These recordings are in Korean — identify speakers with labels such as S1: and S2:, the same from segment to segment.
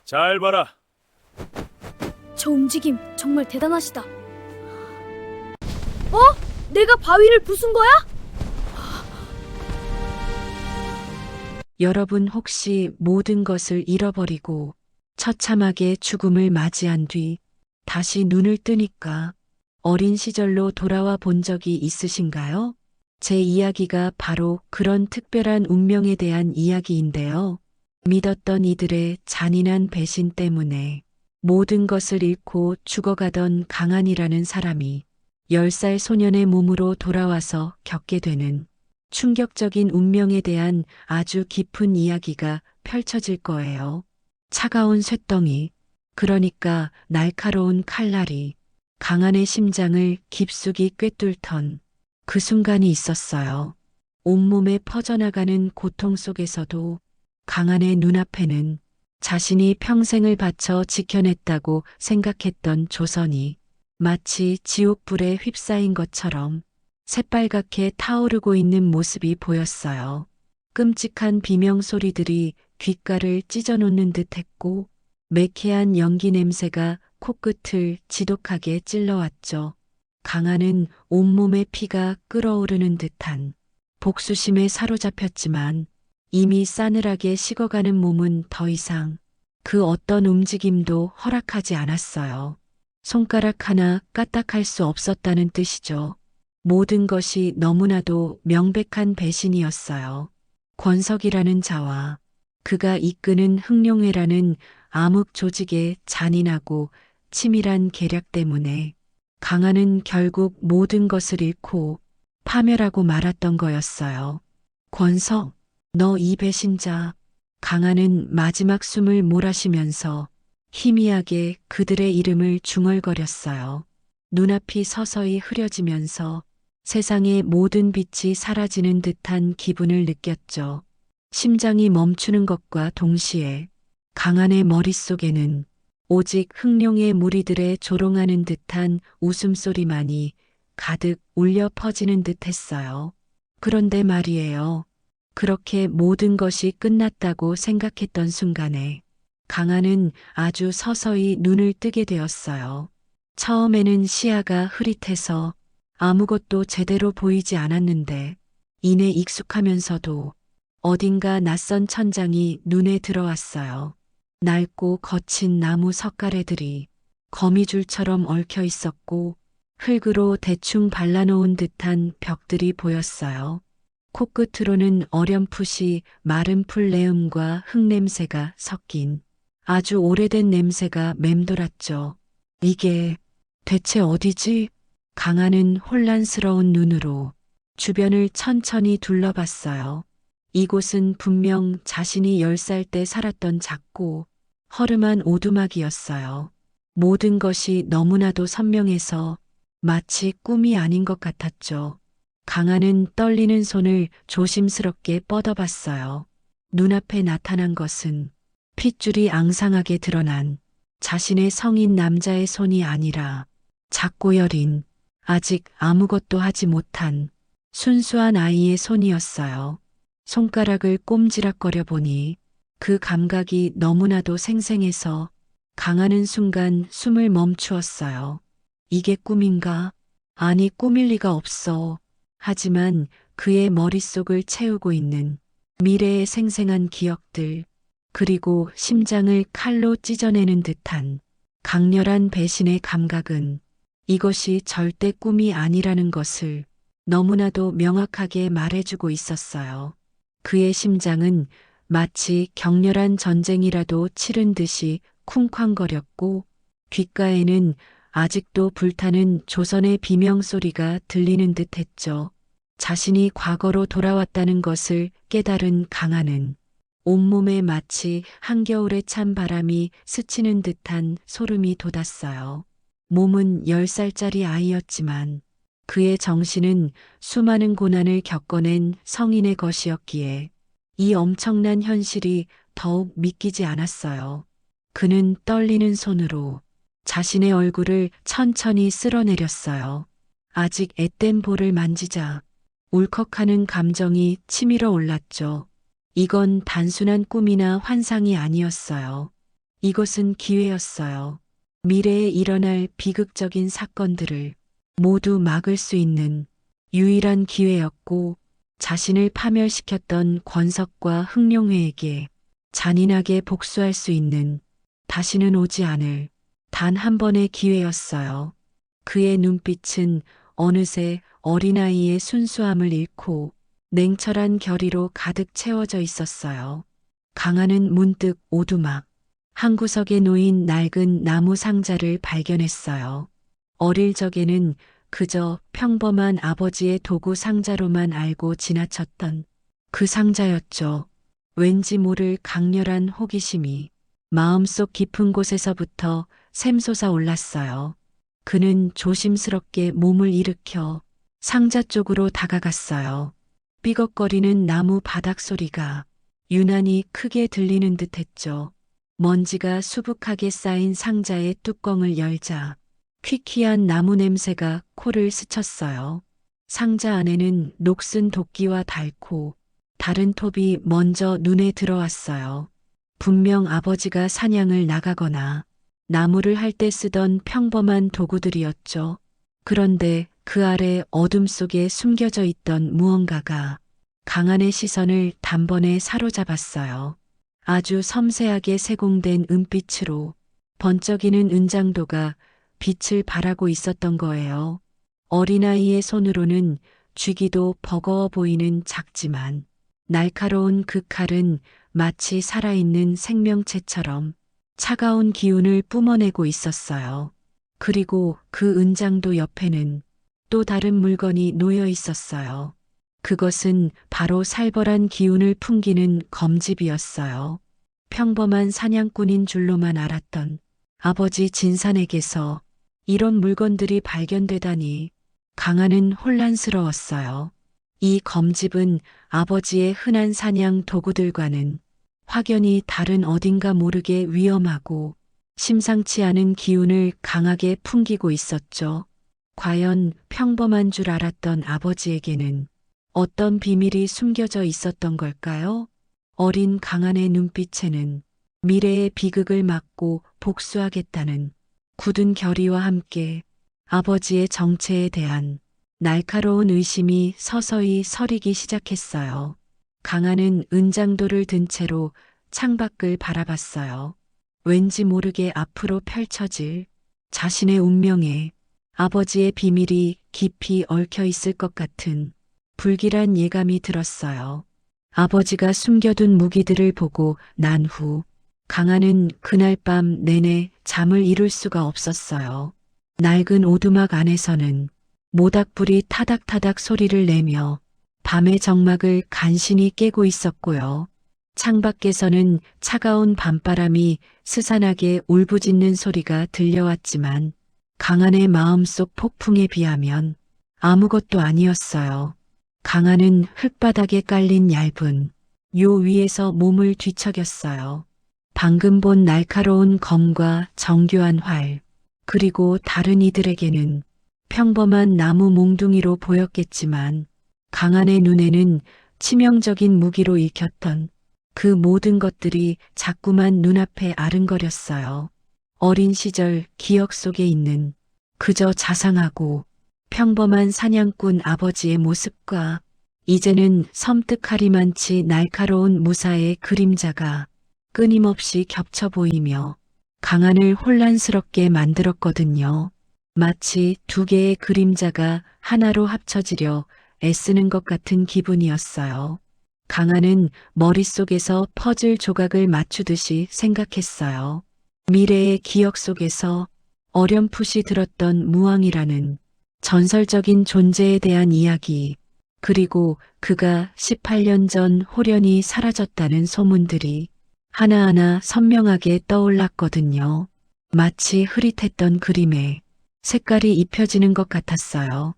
S1: 잘 봐라.
S2: 저 움직임 정말 대단하시다. 내가 바위를 부순 거야?
S3: 여러분 혹시 모든 것을 잃어버리고 처참하게 죽음을 맞이한 뒤 다시 눈을 뜨니까 어린 시절로 돌아와 본 적이 있으신가요? 제 이야기가 바로 그런 특별한 운명에 대한 이야기인데요. 믿었던 이들의 잔인한 배신 때문에 모든 것을 잃고 죽어가던 강한이라는 사람이 10살 소년의 몸으로 돌아와서 겪게 되는 충격적인 운명에 대한 아주 깊은 이야기가 펼쳐질 거예요. 차가운 쇳덩이, 그러니까 날카로운 칼날이 강한의 심장을 깊숙이 꿰뚫던 그 순간이 있었어요. 온몸에 퍼져나가는 고통 속에서도 강한의 눈앞에는 자신이 평생을 바쳐 지켜냈다고 생각했던 조선이 마치 지옥불에 휩싸인 것처럼 새빨갛게 타오르고 있는 모습이 보였어요. 끔찍한 비명 소리들이 귓가를 찢어놓는 듯했고 매캐한 연기 냄새가 코끝을 지독하게 찔러왔죠. 강한은 온몸의 피가 끓어오르는 듯한 복수심에 사로잡혔지만 이미 싸늘하게 식어가는 몸은 더 이상 그 어떤 움직임도 허락하지 않았어요. 손가락 하나 까딱할 수 없었다는 뜻이죠. 모든 것이 너무나도 명백한 배신이었어요. 권석이라는 자와 그가 이끄는 흥룡회라는 암흑 조직의 잔인하고 치밀한 계략 때문에 강한은 결국 모든 것을 잃고 파멸하고 말았던 거였어요. 권석, 너 이 배신자. 강한은 마지막 숨을 몰아쉬면서 희미하게 그들의 이름을 중얼거렸어요. 눈앞이 서서히 흐려지면서 세상의 모든 빛이 사라지는 듯한 기분을 느꼈죠. 심장이 멈추는 것과 동시에 강한의 머릿속에는 오직 흥룡의 무리들의 조롱하는 듯한 웃음소리만이 가득 울려 퍼지는 듯했어요. 그런데 말이에요. 그렇게 모든 것이 끝났다고 생각했던 순간에 강한은 아주 서서히 눈을 뜨게 되었어요. 처음에는 시야가 흐릿해서 아무것도 제대로 보이지 않았는데 이내 익숙하면서도 어딘가 낯선 천장이 눈에 들어왔어요. 낡고 거친 나무 석가래들이 거미줄처럼 얽혀 있었고 흙으로 대충 발라놓은 듯한 벽들이 보였어요. 코끝으로는 어렴풋이 마른 풀 내음과 흙냄새가 섞인 아주 오래된 냄새가 맴돌았죠. 이게 대체 어디지? 강한은 혼란스러운 눈으로 주변을 천천히 둘러봤어요. 이곳은 분명 자신이 10살 때 살았던 작고 허름한 오두막이었어요. 모든 것이 너무나도 선명해서 마치 꿈이 아닌 것 같았죠. 강한은 떨리는 손을 조심스럽게 뻗어봤어요. 눈앞에 나타난 것은 핏줄이 앙상하게 드러난 자신의 성인 남자의 손이 아니라 작고 여린 아직 아무것도 하지 못한 순수한 아이의 손이었어요. 손가락을 꼼지락거려 보니 그 감각이 너무나도 생생해서 강하는 순간 숨을 멈추었어요. 이게 꿈인가? 아니, 꿈일 리가 없어. 하지만 그의 머릿속을 채우고 있는 미래의 생생한 기억들, 그리고 심장을 칼로 찢어내는 듯한 강렬한 배신의 감각은 이것이 절대 꿈이 아니라는 것을 너무나도 명확하게 말해주고 있었어요. 그의 심장은 마치 격렬한 전쟁이라도 치른 듯이 쿵쾅거렸고 귓가에는 아직도 불타는 조선의 비명소리가 들리는 듯했죠. 자신이 과거로 돌아왔다는 것을 깨달은 강한은 온몸에 마치 한겨울에 찬 바람이 스치는 듯한 소름이 돋았어요. 몸은 10살짜리 아이였지만 그의 정신은 수많은 고난을 겪어낸 성인의 것이었기에 이 엄청난 현실이 더욱 믿기지 않았어요. 그는 떨리는 손으로 자신의 얼굴을 천천히 쓸어내렸어요. 아직 앳된 볼을 만지자 울컥하는 감정이 치밀어 올랐죠. 이건 단순한 꿈이나 환상이 아니었어요. 이것은 기회였어요. 미래에 일어날 비극적인 사건들을 모두 막을 수 있는 유일한 기회였고, 자신을 파멸시켰던 권석과 흥룡회에게 잔인하게 복수할 수 있는, 다시는 오지 않을 단 한 번의 기회였어요. 그의 눈빛은 어느새 어린아이의 순수함을 잃고 냉철한 결의로 가득 채워져 있었어요. 강한은 문득 오두막 한 구석에 놓인 낡은 나무 상자를 발견했어요. 어릴 적에는 그저 평범한 아버지의 도구 상자로만 알고 지나쳤던 그 상자였죠. 왠지 모를 강렬한 호기심이 마음속 깊은 곳에서부터 샘솟아 올랐어요. 그는 조심스럽게 몸을 일으켜 상자 쪽으로 다가갔어요. 삐걱거리는 나무 바닥 소리가 유난히 크게 들리는 듯 했죠. 먼지가 수북하게 쌓인 상자의 뚜껑을 열자 퀴퀴한 나무 냄새가 코를 스쳤어요. 상자 안에는 녹슨 도끼와 닳고 다른 톱이 먼저 눈에 들어왔어요. 분명 아버지가 사냥을 나가거나 나무를 할 때 쓰던 평범한 도구들이었죠. 그런데 그 아래 어둠 속에 숨겨져 있던 무언가가 강한의 시선을 단번에 사로잡았어요. 아주 섬세하게 세공된 은빛으로 번쩍이는 은장도가 빛을 발하고 있었던 거예요. 어린아이의 손으로는 쥐기도 버거워 보이는 작지만 날카로운 그 칼은 마치 살아있는 생명체처럼 차가운 기운을 뿜어내고 있었어요. 그리고 그 은장도 옆에는 또 다른 물건이 놓여 있었어요. 그것은 바로 살벌한 기운을 풍기는 검집이었어요. 평범한 사냥꾼인 줄로만 알았던 아버지 진산에게서 이런 물건들이 발견되다니 강한은 혼란스러웠어요. 이 검집은 아버지의 흔한 사냥 도구들과는 확연히 다른 어딘가 모르게 위험하고 심상치 않은 기운을 강하게 풍기고 있었죠. 과연 평범한 줄 알았던 아버지에게는 어떤 비밀이 숨겨져 있었던 걸까요? 어린 강한의 눈빛에는 미래의 비극을 막고 복수하겠다는 굳은 결의와 함께 아버지의 정체에 대한 날카로운 의심이 서서히 서리기 시작했어요. 강한은 은장도를 든 채로 창밖을 바라봤어요. 왠지 모르게 앞으로 펼쳐질 자신의 운명에 아버지의 비밀이 깊이 얽혀 있을 것 같은 불길한 예감이 들었어요. 아버지가 숨겨둔 무기들을 보고 난 후 강한은 그날 밤 내내 잠을 이룰 수가 없었어요. 낡은 오두막 안에서는 모닥불이 타닥타닥 소리를 내며 밤의 정막을 간신히 깨고 있었고요. 창밖에서는 차가운 밤바람이 스산하게 울부짖는 소리가 들려왔지만 강한의 마음속 폭풍에 비하면 아무것도 아니었어요. 강한은 흙바닥에 깔린 얇은 요 위에서 몸을 뒤척였어요. 방금 본 날카로운 검과 정교한 활, 그리고 다른 이들에게는 평범한 나무 몽둥이로 보였겠지만 강한의 눈에는 치명적인 무기로 읽혔던 그 모든 것들이 자꾸만 눈앞에 아른거렸어요. 어린 시절 기억 속에 있는 그저 자상하고 평범한 사냥꾼 아버지의 모습과 이제는 섬뜩하리만치 날카로운 무사의 그림자가 끊임없이 겹쳐 보이며 강한을 혼란스럽게 만들었거든요. 마치 두 개의 그림자가 하나로 합쳐지려 애쓰는 것 같은 기분이었어요. 강한은 머릿속에서 퍼즐 조각을 맞추듯이 생각했어요. 미래의 기억 속에서 어렴풋이 들었던 무왕이라는 전설적인 존재에 대한 이야기, 그리고 그가 18년 전 홀연히 사라졌다는 소문들이 하나하나 선명하게 떠올랐거든요. 마치 흐릿했던 그림에 색깔이 입혀지는 것 같았어요.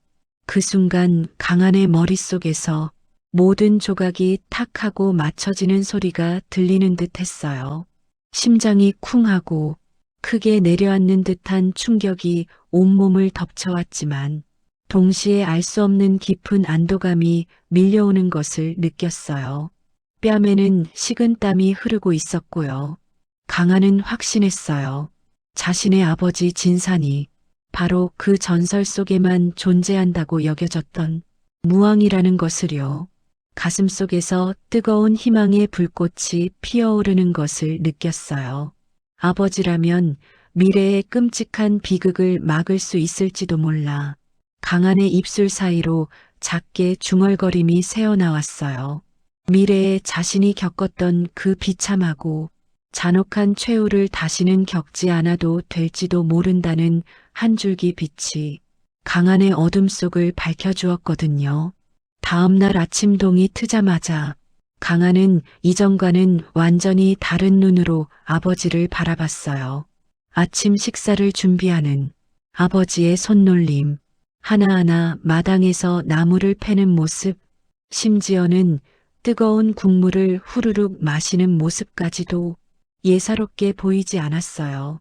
S3: 그 순간 강한의 머릿속에서 모든 조각이 탁 하고 맞춰지는 소리가 들리는 듯 했어요. 심장이 쿵 하고 크게 내려앉는 듯한 충격이 온몸을 덮쳐왔지만 동시에 알 수 없는 깊은 안도감이 밀려오는 것을 느꼈어요. 뺨에는 식은 땀이 흐르고 있었고요. 강한은 확신했어요. 자신의 아버지 진산이 바로 그 전설 속에만 존재한다고 여겨졌던 무왕이라는 것을요. 가슴속에서 뜨거운 희망의 불꽃이 피어오르는 것을 느꼈어요. 아버지라면 미래의 끔찍한 비극을 막을 수 있을지도 몰라. 강한의 입술 사이로 작게 중얼거림이 새어나왔어요. 미래에 자신이 겪었던 그 비참하고 잔혹한 최후를 다시는 겪지 않아도 될지도 모른다는 한 줄기 빛이 강한의 어둠 속을 밝혀주었거든요. 다음 날 아침 동이 트자마자 강한은 이전과는 완전히 다른 눈으로 아버지를 바라봤어요. 아침 식사를 준비하는 아버지의 손놀림, 하나하나 마당에서 나무를 패는 모습, 심지어는 뜨거운 국물을 후루룩 마시는 모습까지도 예사롭게 보이지 않았어요.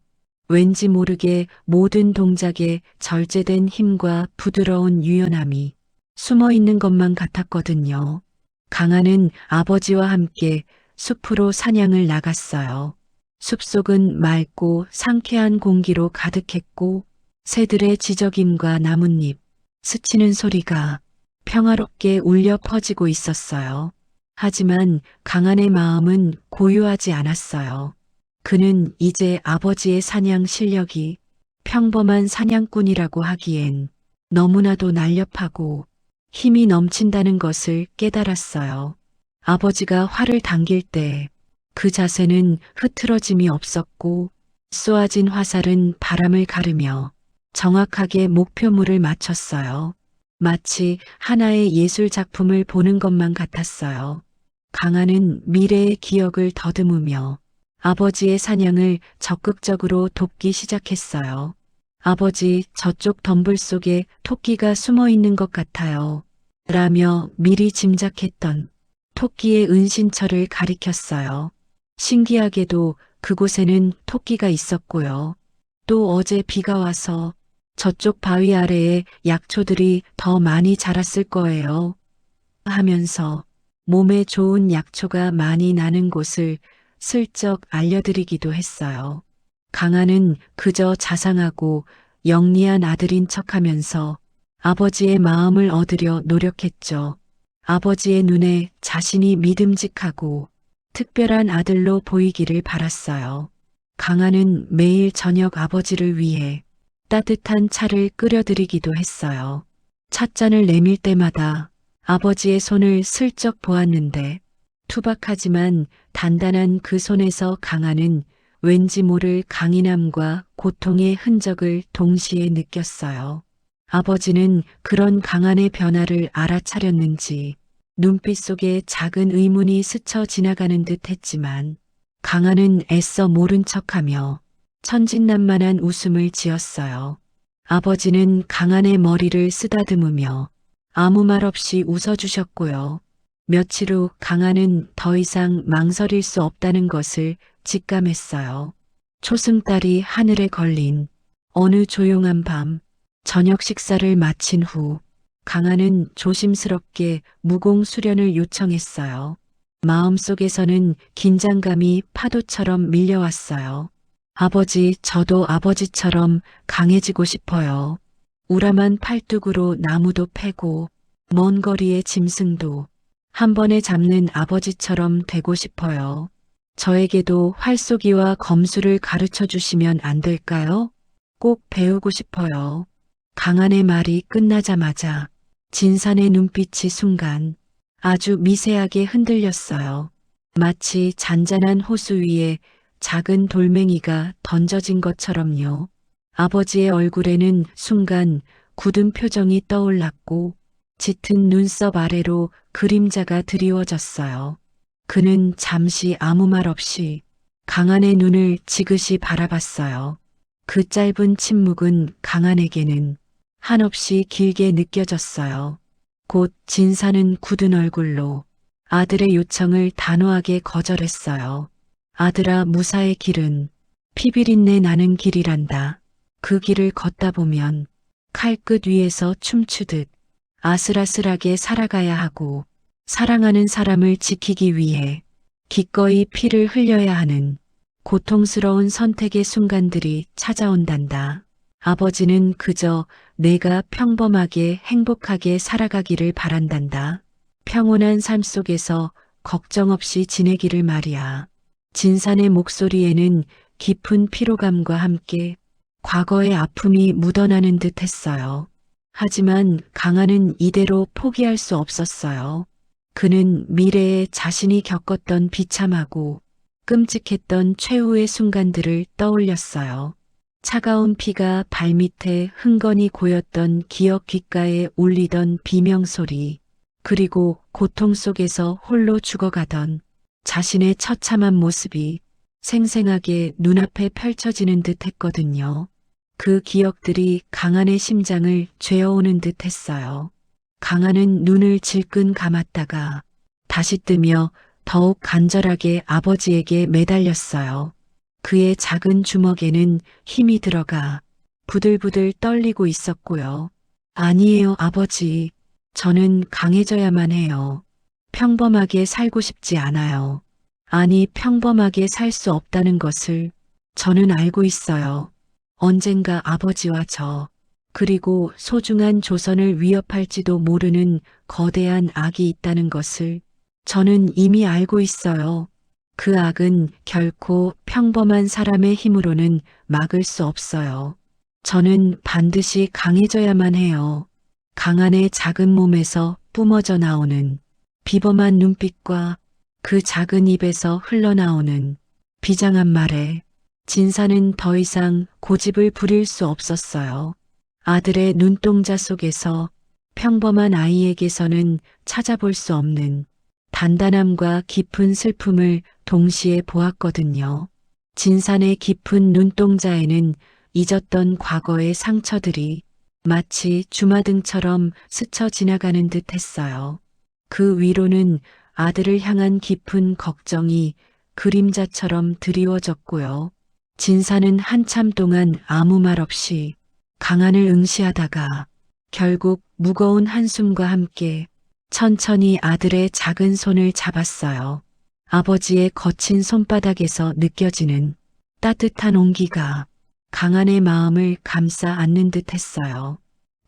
S3: 왠지 모르게 모든 동작에 절제된 힘과 부드러운 유연함이 숨어 있는 것만 같았거든요. 강한은 아버지와 함께 숲으로 사냥을 나갔어요. 숲속은 맑고 상쾌한 공기로 가득했고 새들의 지저귐과 나뭇잎, 스치는 소리가 평화롭게 울려 퍼지고 있었어요. 하지만 강한의 마음은 고요하지 않았어요. 그는 이제 아버지의 사냥 실력이 평범한 사냥꾼이라고 하기엔 너무나도 날렵하고 힘이 넘친다는 것을 깨달았어요. 아버지가 활을 당길 때 그 자세는 흐트러짐이 없었고 쏘아진 화살은 바람을 가르며 정확하게 목표물을 맞췄어요. 마치 하나의 예술 작품을 보는 것만 같았어요. 강한은 미래의 기억을 더듬으며 아버지의 사냥을 적극적으로 돕기 시작했어요. 아버지, 저쪽 덤불 속에 토끼가 숨어 있는 것 같아요. 라며 미리 짐작했던 토끼의 은신처를 가리켰어요. 신기하게도 그곳에는 토끼가 있었고요. 또 어제 비가 와서 저쪽 바위 아래에 약초들이 더 많이 자랐을 거예요. 하면서 몸에 좋은 약초가 많이 나는 곳을 슬쩍 알려드리기도 했어요. 강한은 그저 자상하고 영리한 아들인 척하면서 아버지의 마음을 얻으려 노력했죠. 아버지의 눈에 자신이 믿음직하고 특별한 아들로 보이기를 바랐어요. 강한은 매일 저녁 아버지를 위해 따뜻한 차를 끓여드리기도 했어요. 찻잔을 내밀 때마다 아버지의 손을 슬쩍 보았는데 투박하지만 단단한 그 손에서 강한은 왠지 모를 강인함과 고통의 흔적을 동시에 느꼈어요. 아버지는 그런 강한의 변화를 알아차렸는지 눈빛 속에 작은 의문이 스쳐 지나가는 듯 했지만 강한은 애써 모른 척하며 천진난만한 웃음을 지었어요. 아버지는 강한의 머리를 쓰다듬으며 아무 말 없이 웃어주셨고요. 며칠 후 강한은 더 이상 망설일 수 없다는 것을 직감했어요. 초승달이 하늘에 걸린 어느 조용한 밤, 저녁 식사를 마친 후 강한은 조심스럽게 무공 수련을 요청했어요. 마음속에서는 긴장감이 파도처럼 밀려왔어요. 아버지, 저도 아버지처럼 강해지고 싶어요. 우람한 팔뚝으로 나무도 패고 먼 거리의 짐승도 한 번에 잡는 아버지처럼 되고 싶어요. 저에게도 활쏘기와 검수를 가르쳐 주시면 안 될까요? 꼭 배우고 싶어요. 강한의 말이 끝나자마자 진산의 눈빛이 순간 아주 미세하게 흔들렸어요. 마치 잔잔한 호수 위에 작은 돌멩이가 던져진 것처럼요. 아버지의 얼굴에는 순간 굳은 표정이 떠올랐고 짙은 눈썹 아래로 그림자가 드리워졌어요. 그는 잠시 아무 말 없이 강한의 눈을 지그시 바라봤어요. 그 짧은 침묵은 강한에게는 한없이 길게 느껴졌어요. 곧 진사는 굳은 얼굴로 아들의 요청을 단호하게 거절했어요. 아들아, 무사의 길은 피비린내 나는 길이란다. 그 길을 걷다 보면 칼끝 위에서 춤추듯 아슬아슬하게 살아가야 하고 사랑하는 사람을 지키기 위해 기꺼이 피를 흘려야 하는 고통스러운 선택의 순간들이 찾아온단다. 아버지는 그저 내가 평범하게 행복하게 살아가기를 바란단다. 평온한 삶 속에서 걱정 없이 지내기를 말이야. 진산의 목소리에는 깊은 피로감과 함께 과거의 아픔이 묻어나는 듯 했어요. 하지만 강한은 이대로 포기할 수 없었어요. 그는 미래에 자신이 겪었던 비참하고 끔찍했던 최후의 순간들을 떠올렸어요. 차가운 피가 발밑에 흥건히 고였던 기억 귓가에 울리던 비명소리, 그리고 고통 속에서 홀로 죽어가던 자신의 처참한 모습이 생생하게 눈앞에 펼쳐지는 듯 했거든요. 그 기억들이 강한의 심장을 죄어오는 듯 했어요. 강한은 눈을 질끈 감았다가 다시 뜨며 더욱 간절하게 아버지에게 매달렸어요. 그의 작은 주먹에는 힘이 들어가 부들부들 떨리고 있었고요. 아니에요, 아버지. 저는 강해져야만 해요. 평범하게 살고 싶지 않아요. 아니, 평범하게 살 수 없다는 것을 저는 알고 있어요. 언젠가 아버지와 저, 그리고 소중한 조선을 위협할지도 모르는 거대한 악이 있다는 것을 저는 이미 알고 있어요. 그 악은 결코 평범한 사람의 힘으로는 막을 수 없어요. 저는 반드시 강해져야만 해요. 강한의 작은 몸에서 뿜어져 나오는 비범한 눈빛과 그 작은 입에서 흘러나오는 비장한 말에 진사는 더 이상 고집을 부릴 수 없었어요. 아들의 눈동자 속에서 평범한 아이에게서는 찾아볼 수 없는 단단함과 깊은 슬픔을 동시에 보았거든요. 진산의 깊은 눈동자에는 잊었던 과거의 상처들이 마치 주마등처럼 스쳐 지나가는 듯 했어요. 그 위로는 아들을 향한 깊은 걱정이 그림자처럼 드리워졌고요. 진사는 한참 동안 아무 말 없이 강한을 응시하다가 결국 무거운 한숨과 함께 천천히 아들의 작은 손을 잡았어요. 아버지의 거친 손바닥에서 느껴지는 따뜻한 온기가 강한의 마음을 감싸 안는 듯 했어요.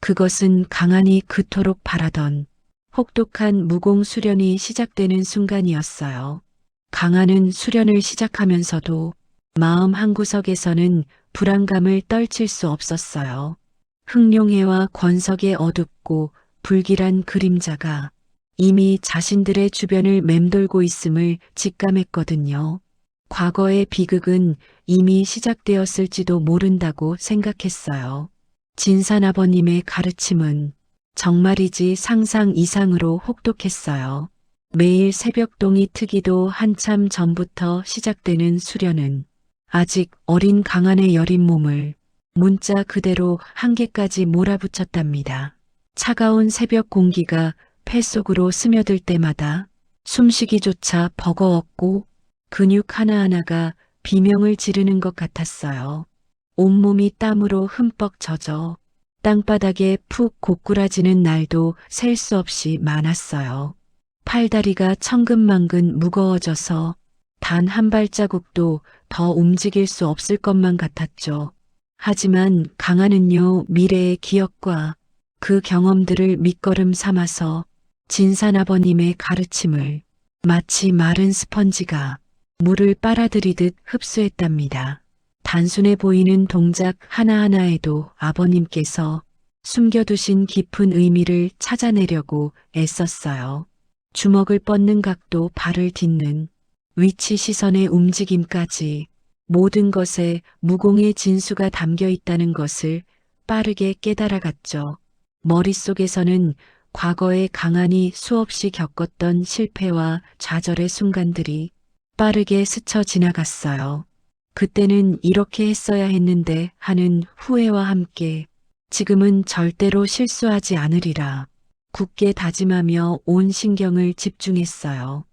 S3: 그것은 강한이 그토록 바라던 혹독한 무공 수련이 시작되는 순간이었어요. 강한은 수련을 시작하면서도 마음 한구석에서는 불안감을 떨칠 수 없었어요. 흑룡해와 권석의 어둡고 불길한 그림자가 이미 자신들의 주변을 맴돌고 있음을 직감했거든요. 과거의 비극은 이미 시작되었을지도 모른다고 생각했어요. 진산 아버님의 가르침은 정말이지 상상 이상으로 혹독했어요. 매일 새벽동이 트기도 한참 전부터 시작되는 수련은 아직 어린 강한의 여린 몸을 문자 그대로 한계까지 몰아붙였답니다. 차가운 새벽 공기가 폐 속으로 스며들 때마다 숨쉬기조차 버거웠고 근육 하나하나가 비명을 지르는 것 같았어요. 온몸이 땀으로 흠뻑 젖어 땅바닥에 푹 고꾸라지는 날도 셀 수 없이 많았어요. 팔다리가 천근만근 무거워져서 단 한 발자국도 더 움직일 수 없을 것만 같았죠. 하지만 강한은요, 미래의 기억과 그 경험들을 밑거름 삼아서 진산 아버님의 가르침을 마치 마른 스펀지가 물을 빨아들이듯 흡수했답니다. 단순해 보이는 동작 하나하나에도 아버님께서 숨겨두신 깊은 의미를 찾아내려고 애썼어요. 주먹을 뻗는 각도, 발을 딛는 위치, 시선의 움직임까지 모든 것에 무공의 진수가 담겨 있다는 것을 빠르게 깨달아갔죠. 머릿속에서는 과거에 강한이 수없이 겪었던 실패와 좌절의 순간들이 빠르게 스쳐 지나갔어요. 그때는 이렇게 했어야 했는데 하는 후회와 함께 지금은 절대로 실수하지 않으리라 굳게 다짐하며 온 신경을 집중했어요.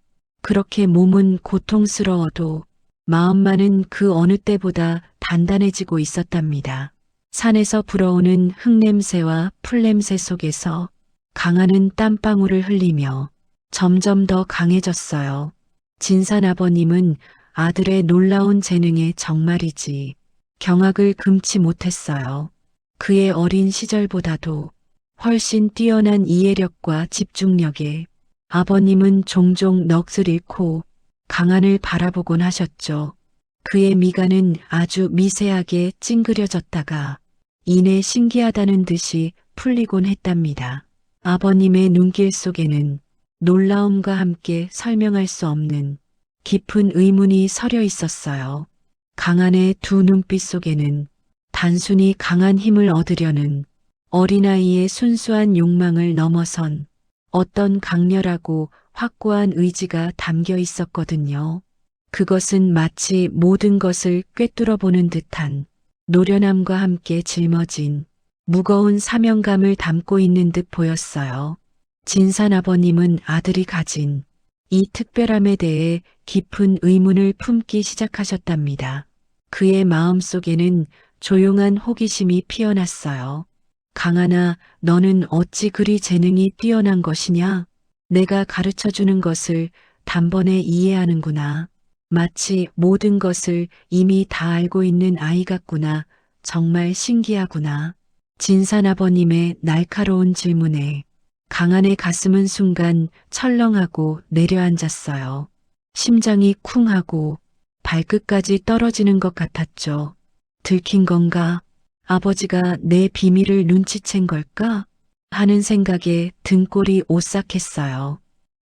S3: 그렇게 몸은 고통스러워도 마음만은 그 어느 때보다 단단해지고 있었답니다. 산에서 불어오는 흙냄새와 풀냄새 속에서 강한은 땀방울을 흘리며 점점 더 강해졌어요. 진산 아버님은 아들의 놀라운 재능에 정말이지 경악을 금치 못했어요. 그의 어린 시절보다도 훨씬 뛰어난 이해력과 집중력에 아버님은 종종 넋을 잃고 강한을 바라보곤 하셨죠. 그의 미간은 아주 미세하게 찡그려졌다가 이내 신기하다는 듯이 풀리곤 했답니다. 아버님의 눈길 속에는 놀라움과 함께 설명할 수 없는 깊은 의문이 서려 있었어요. 강한의 두 눈빛 속에는 단순히 강한 힘을 얻으려는 어린아이의 순수한 욕망을 넘어선 어떤 강렬하고 확고한 의지가 담겨 있었거든요. 그것은 마치 모든 것을 꿰뚫어 보는 듯한 노련함과 함께 짊어진 무거운 사명감을 담고 있는 듯 보였어요. 진산 아버님은 아들이 가진 이 특별함에 대해 깊은 의문을 품기 시작하셨답니다. 그의 마음 속에는 조용한 호기심이 피어났어요. 강하나, 너는 어찌 그리 재능이 뛰어난 것이냐? 내가 가르쳐 주는 것을 단번에 이해하는구나. 마치 모든 것을 이미 다 알고 있는 아이 같구나. 정말 신기하구나. 진산 아버님의 날카로운 질문에 강한의 가슴은 순간 철렁하고 내려앉았어요. 심장이 쿵하고 발끝까지 떨어지는 것 같았죠. 들킨 건가? 아버지가 내 비밀을 눈치챈 걸까? 하는 생각에 등골이 오싹했어요.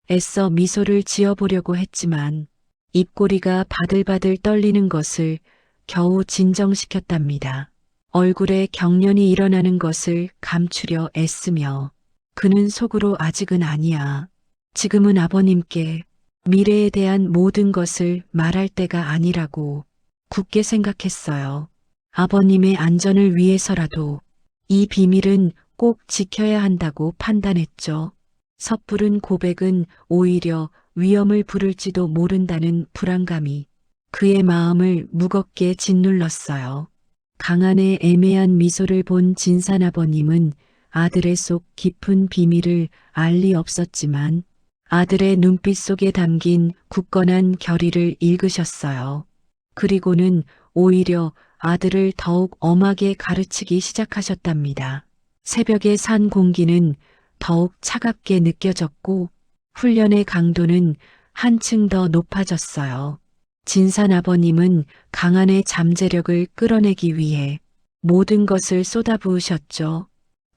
S3: 애써 미소를 지어보려고 했지만 입꼬리가 바들바들 떨리는 것을 겨우 진정시켰답니다. 얼굴에 경련이 일어나는 것을 감추려 애쓰며 그는 속으로 아직은 아니야. 지금은 아버님께 미래에 대한 모든 것을 말할 때가 아니라고 굳게 생각했어요. 아버님의 안전을 위해서라도 이 비밀은 꼭 지켜야 한다고 판단했죠. 섣부른 고백은 오히려 위험을 부를지도 모른다는 불안감이 그의 마음을 무겁게 짓눌렀어요. 강한의 애매한 미소를 본 진산 아버님은 아들의 속 깊은 비밀을 알 리 없었지만 아들의 눈빛 속에 담긴 굳건한 결의를 읽으셨어요. 그리고는 오히려 아들을 더욱 엄하게 가르치기 시작하셨답니다. 새벽의 산 공기는 더욱 차갑게 느껴졌고 훈련의 강도는 한층 더 높아졌어요. 진산 아버님은 강한의 잠재력을 끌어내기 위해 모든 것을 쏟아부으셨죠.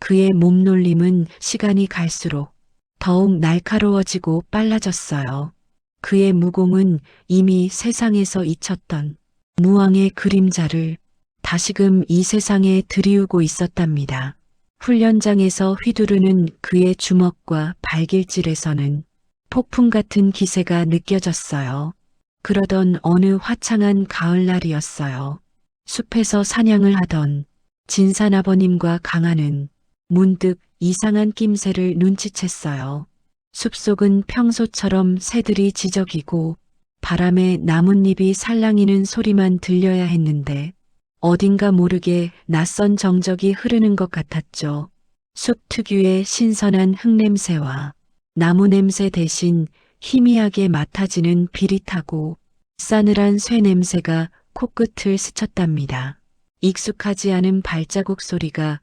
S3: 그의 몸놀림은 시간이 갈수록 더욱 날카로워지고 빨라졌어요. 그의 무공은 이미 세상에서 잊혔던 무왕의 그림자를 다시금 이 세상에 들이우고 있었답니다. 훈련장에서 휘두르는 그의 주먹과 발길질에서는 폭풍 같은 기세가 느껴졌어요. 그러던 어느 화창한 가을날이었어요. 숲에서 사냥을 하던 진산 아버님과 강한은 문득 이상한 낌새를 눈치챘어요. 숲속은 평소처럼 새들이 지저귀고 바람에 나뭇잎이 살랑이는 소리만 들려야 했는데 어딘가 모르게 낯선 정적이 흐르는 것 같았죠. 숲 특유의 신선한 흙냄새와 나무 냄새 대신 희미하게 맡아지는 비릿하고 싸늘한 쇠 냄새가 코끝을 스쳤답니다. 익숙하지 않은 발자국 소리가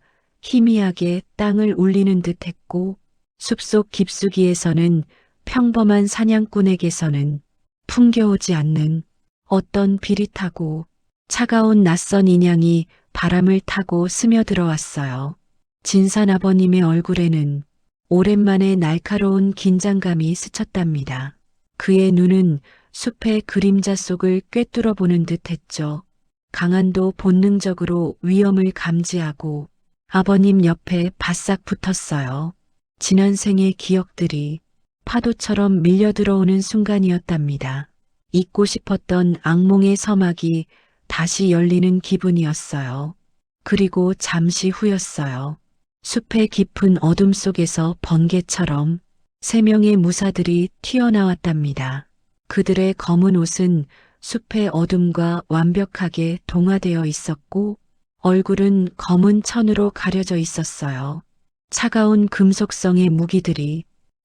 S3: 희미하게 땅을 울리는 듯 했고 숲속 깊숙이에서는 평범한 사냥꾼에게서는 풍겨오지 않는 어떤 비릿하고 차가운 낯선 인향이 바람을 타고 스며들어왔어요. 진산 아버님의 얼굴에는 오랜만에 날카로운 긴장감이 스쳤답니다. 그의 눈은 숲의 그림자 속을 꿰뚫어 보는 듯 했죠. 강한도 본능적으로 위험을 감지하고 아버님 옆에 바싹 붙었어요. 지난 생의 기억들이 파도처럼 밀려들어오는 순간이었답니다. 잊고 싶었던 악몽의 서막이 다시 열리는 기분이었어요. 그리고 잠시 후였어요. 숲의 깊은 어둠 속에서 번개처럼 3명의 무사들이 튀어나왔답니다. 그들의 검은 옷은 숲의 어둠과 완벽하게 동화되어 있었고 얼굴은 검은 천으로 가려져 있었어요. 차가운 금속성의 무기들이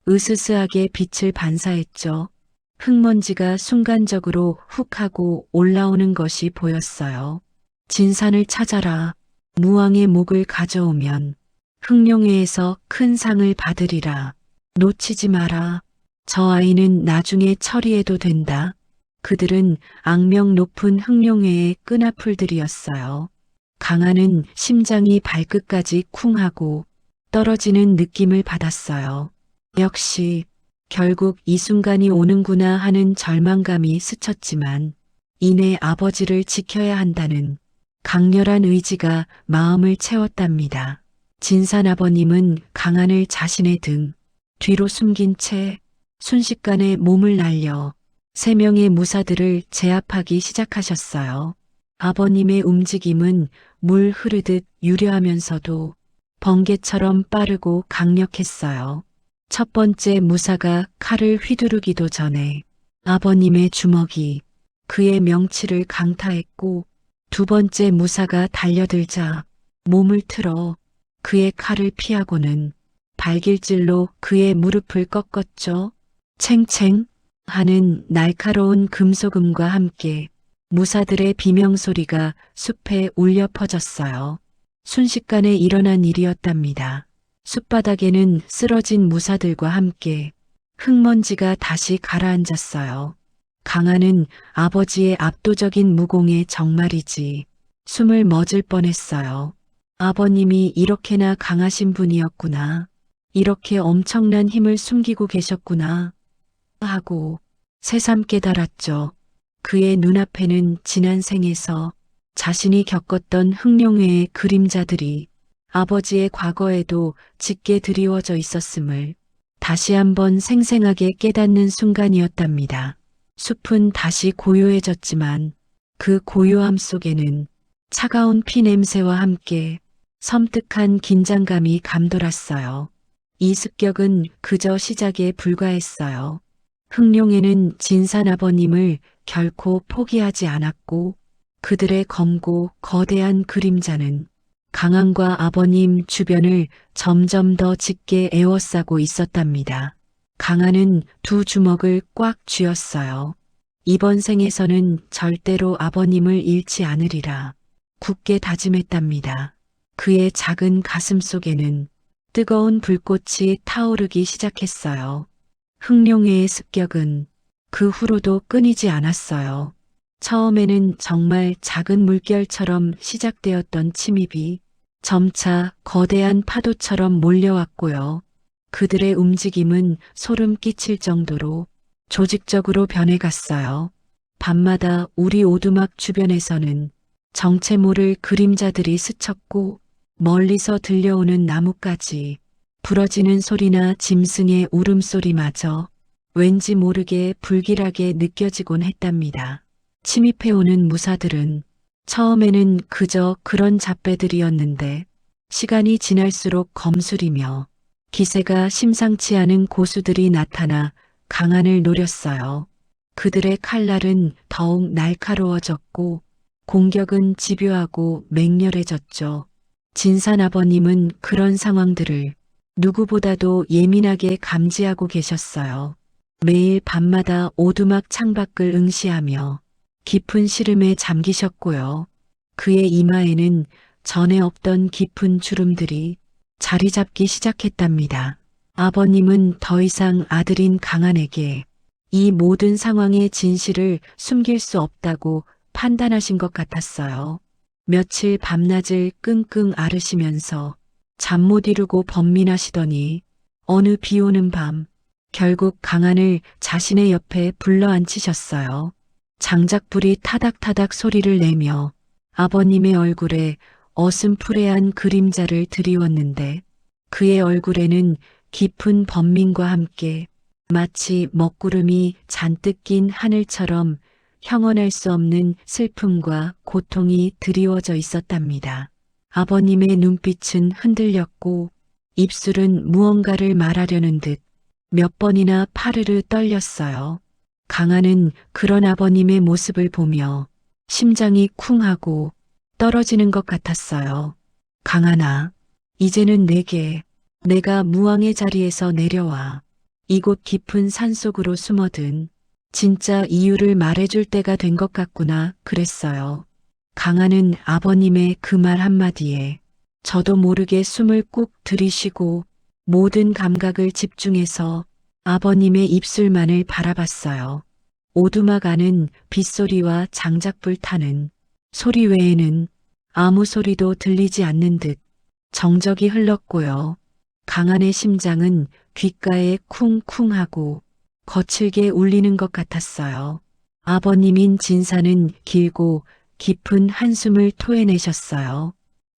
S3: 으스스하게 빛을 반사했죠. 흙먼지가 순간적으로 훅 하고 올라오는 것이 보였어요. 진산을 찾아라. 무왕의 목을 가져오면 흑룡회에서 큰 상을 받으리라. 놓치지 마라. 저 아이는 나중에 처리해도 된다. 그들은 악명 높은 흑룡회의 끈아풀들이었어요. 강한은 심장이 발끝까지 쿵하고 떨어지는 느낌을 받았어요. 역시 결국 이 순간이 오는구나 하는 절망감이 스쳤지만 이내 아버지를 지켜야 한다는 강렬한 의지가 마음을 채웠답니다. 진산 아버님은 강한을 자신의 등 뒤로 숨긴 채 순식간에 몸을 날려 3명의 무사들을 제압하기 시작하셨어요. 아버님의 움직임은 물 흐르듯 유려하면서도 번개처럼 빠르고 강력했어요. 첫 번째 무사가 칼을 휘두르기도 전에 아버님의 주먹이 그의 명치를 강타했고, 두 번째 무사가 달려들자 몸을 틀어 그의 칼을 피하고는 발길질로 그의 무릎을 꺾었죠. 챙챙 하는 날카로운 금속음과 함께 무사들의 비명소리가 숲에 울려 퍼졌어요. 순식간에 일어난 일이었답니다. 숲바닥에는 쓰러진 무사들과 함께 흙먼지가 다시 가라앉았어요. 강한은 아버지의 압도적인 무공에 정말이지 숨을 멎을 뻔했어요. 아버님이 이렇게나 강하신 분이었구나. 이렇게 엄청난 힘을 숨기고 계셨구나. 하고 새삼 깨달았죠. 그의 눈앞에는 지난 생에서 자신이 겪었던 흑룡회의 그림자들이 아버지의 과거에도 짙게 드리워져 있었음을 다시 한번 생생하게 깨닫는 순간이었답니다. 숲은 다시 고요해졌지만 그 고요함 속에는 차가운 피 냄새와 함께 섬뜩한 긴장감이 감돌았어요. 이 습격은 그저 시작에 불과했어요. 흑룡회는 진산 아버님을 결코 포기하지 않았고 그들의 검고 거대한 그림자는 강한과 아버님 주변을 점점 더 짙게 에워싸고 있었답니다. 강한은 두 주먹을 꽉 쥐었어요. 이번 생에서는 절대로 아버님을 잃지 않으리라 굳게 다짐했답니다. 그의 작은 가슴 속에는 뜨거운 불꽃이 타오르기 시작했어요. 흑룡회의 습격은 그 후로도 끊이지 않았어요. 처음에는 정말 작은 물결처럼 시작되었던 침입이 점차 거대한 파도처럼 몰려왔고요. 그들의 움직임은 소름 끼칠 정도로 조직적으로 변해갔어요. 밤마다 우리 오두막 주변에서는 정체 모를 그림자들이 스쳤고 멀리서 들려오는 나뭇가지, 부러지는 소리나 짐승의 울음소리마저 왠지 모르게 불길하게 느껴지곤 했답니다. 침입해오는 무사들은 처음에는 그저 그런 잡배들이었는데 시간이 지날수록 검술이며 기세가 심상치 않은 고수들이 나타나 강한을 노렸어요. 그들의 칼날은 더욱 날카로워졌고 공격은 집요하고 맹렬해졌죠. 진산 아버님은 그런 상황들을 누구보다도 예민하게 감지하고 계셨어요. 매일 밤마다 오두막 창밖을 응시하며 깊은 시름에 잠기셨고요. 그의 이마에는 전에 없던 깊은 주름들이 자리 잡기 시작했답니다. 아버님은 더 이상 아들인 강한에게 이 모든 상황의 진실을 숨길 수 없다고 판단하신 것 같았어요. 며칠 밤낮을 끙끙 앓으시면서 잠 못 이루고 번민하시더니 어느 비 오는 밤 결국 강한을 자신의 옆에 불러앉히셨어요. 장작불이 타닥타닥 소리를 내며 아버님의 얼굴에 어슴푸레한 그림자를 드리웠는데 그의 얼굴에는 깊은 번민과 함께 마치 먹구름이 잔뜩 낀 하늘처럼 형언할 수 없는 슬픔과 고통이 드리워져 있었답니다. 아버님의 눈빛은 흔들렸고 입술은 무언가를 말하려는 듯 몇 번이나 파르르 떨렸어요. 강한은 그런 아버님의 모습을 보며 심장이 쿵하고 떨어지는 것 같았어요. 강한아, 이제는 내가 무왕의 자리에서 내려와 이곳 깊은 산속으로 숨어든 진짜 이유를 말해줄 때가 된 것 같구나 그랬어요. 강한은 아버님의 그 말 한마디에 저도 모르게 숨을 꾹 들이쉬고 모든 감각을 집중해서 아버님의 입술만을 바라봤어요. 오두막 안은 빗소리와 장작불 타는 소리 외에는 아무 소리도 들리지 않는 듯 정적이 흘렀고요. 강한의 심장은 귓가에 쿵쿵하고 거칠게 울리는 것 같았어요. 아버님인 진사는 길고 깊은 한숨을 토해내셨어요.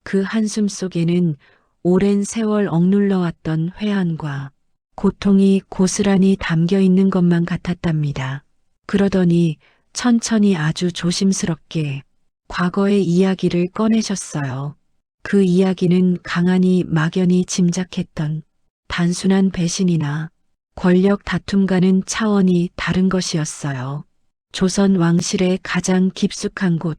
S3: 그 한숨 속에는 오랜 세월 억눌러왔던 회한과 고통이 고스란히 담겨 있는 것만 같았답니다. 그러더니 천천히 아주 조심스럽게 과거의 이야기를 꺼내셨어요. 그 이야기는 강한이 막연히 짐작했던 단순한 배신이나 권력 다툼과는 차원이 다른 것이었어요. 조선 왕실의 가장 깊숙한 곳,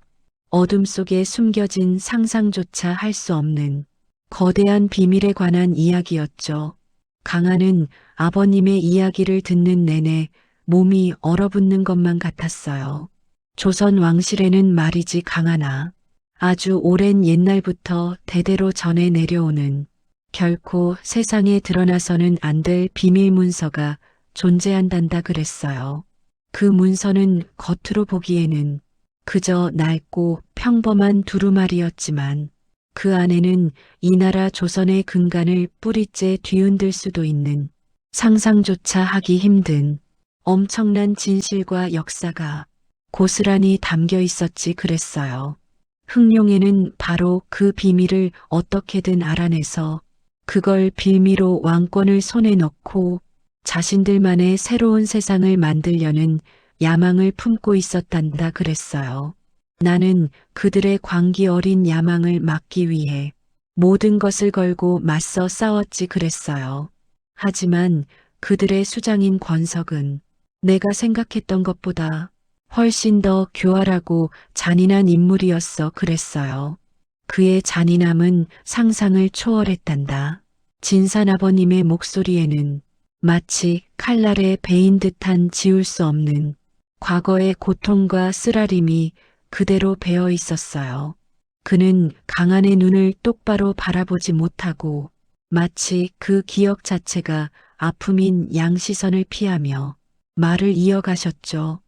S3: 어둠 속에 숨겨진 상상조차 할 수 없는 거대한 비밀에 관한 이야기였죠. 강한은 아버님의 이야기를 듣는 내내 몸이 얼어붙는 것만 같았어요. 조선 왕실에는 말이지 강한아, 아주 오랜 옛날부터 대대로 전해 내려오는 결코 세상에 드러나서는 안 될 비밀 문서가 존재한단다 그랬어요. 그 문서는 겉으로 보기에는 그저 낡고 평범한 두루마리였지만 그 안에는 이 나라 조선의 근간을 뿌리째 뒤흔들 수도 있는 상상조차 하기 힘든 엄청난 진실과 역사가 고스란히 담겨 있었지 그랬어요. 흥룡애는 바로 그 비밀을 어떻게든 알아내서 그걸 빌미로 왕권을 손에 넣고 자신들만의 새로운 세상을 만들려는 야망을 품고 있었단다 그랬어요. 나는 그들의 광기 어린 야망을 막기 위해 모든 것을 걸고 맞서 싸웠지 그랬어요. 하지만 그들의 수장인 권석은 내가 생각했던 것보다 훨씬 더 교활하고 잔인한 인물이었어 그랬어요. 그의 잔인함은 상상을 초월했단다. 진산 아버님의 목소리에는 마치 칼날에 베인 듯한 지울 수 없는 과거의 고통과 쓰라림이 그대로 배어 있었어요. 그는 강한의 눈을 똑바로 바라보지 못하고 마치 그 기억 자체가 아픔인 양시선을 피하며 말을 이어가셨죠.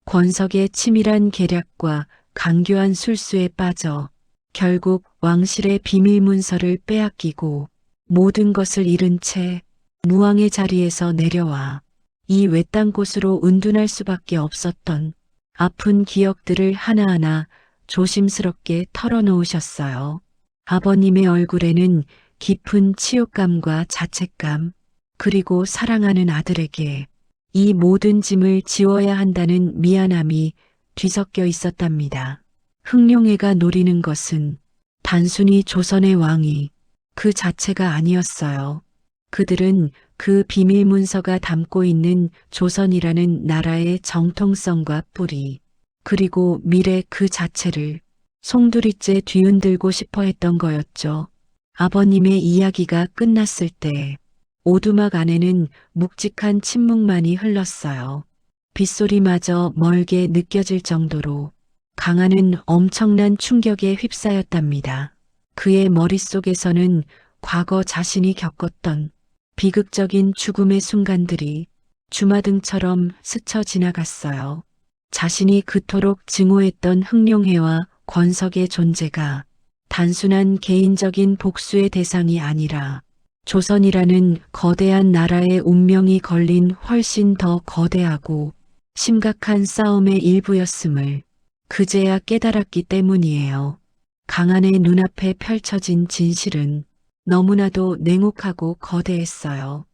S3: 권석의 치밀한 계략과 강교한 술수에 빠져 결국 왕실의 비밀 문서를 빼앗기고 모든 것을 잃은 채 무왕의 자리에서 내려와 이 외딴 곳으로 은둔할 수밖에 없었던 아픈 기억들을 하나하나 조심스럽게 털어놓으셨어요. 아버님의 얼굴에는 깊은 치욕감과 자책감, 그리고 사랑하는 아들에게 이 모든 짐을 지워야 한다는 미안함이 뒤섞여 있었답니다. 흥룡애가 노리는 것은 단순히 조선의 왕이 그 자체가 아니었어요. 그들은 그 비밀 문서가 담고 있는 조선이라는 나라의 정통성과 뿌리, 그리고 미래 그 자체를 송두리째 뒤흔들고 싶어 했던 거였죠. 아버님의 이야기가 끝났을 때 오두막 안에는 묵직한 침묵만이 흘렀어요. 빗소리마저 멀게 느껴질 정도로 강한은 엄청난 충격에 휩싸였답니다. 그의 머릿속에서는 과거 자신이 겪었던 비극적인 죽음의 순간들이 주마등처럼 스쳐 지나갔어요. 자신이 그토록 증오했던 흥룡애와 권석의 존재가 단순한 개인적인 복수의 대상이 아니라 조선이라는 거대한 나라의 운명이 걸린 훨씬 더 거대하고 심각한 싸움의 일부였음을 그제야 깨달았기 때문이에요. 강한의 눈앞에 펼쳐진 진실은 너무나도 냉혹하고 거대했어요.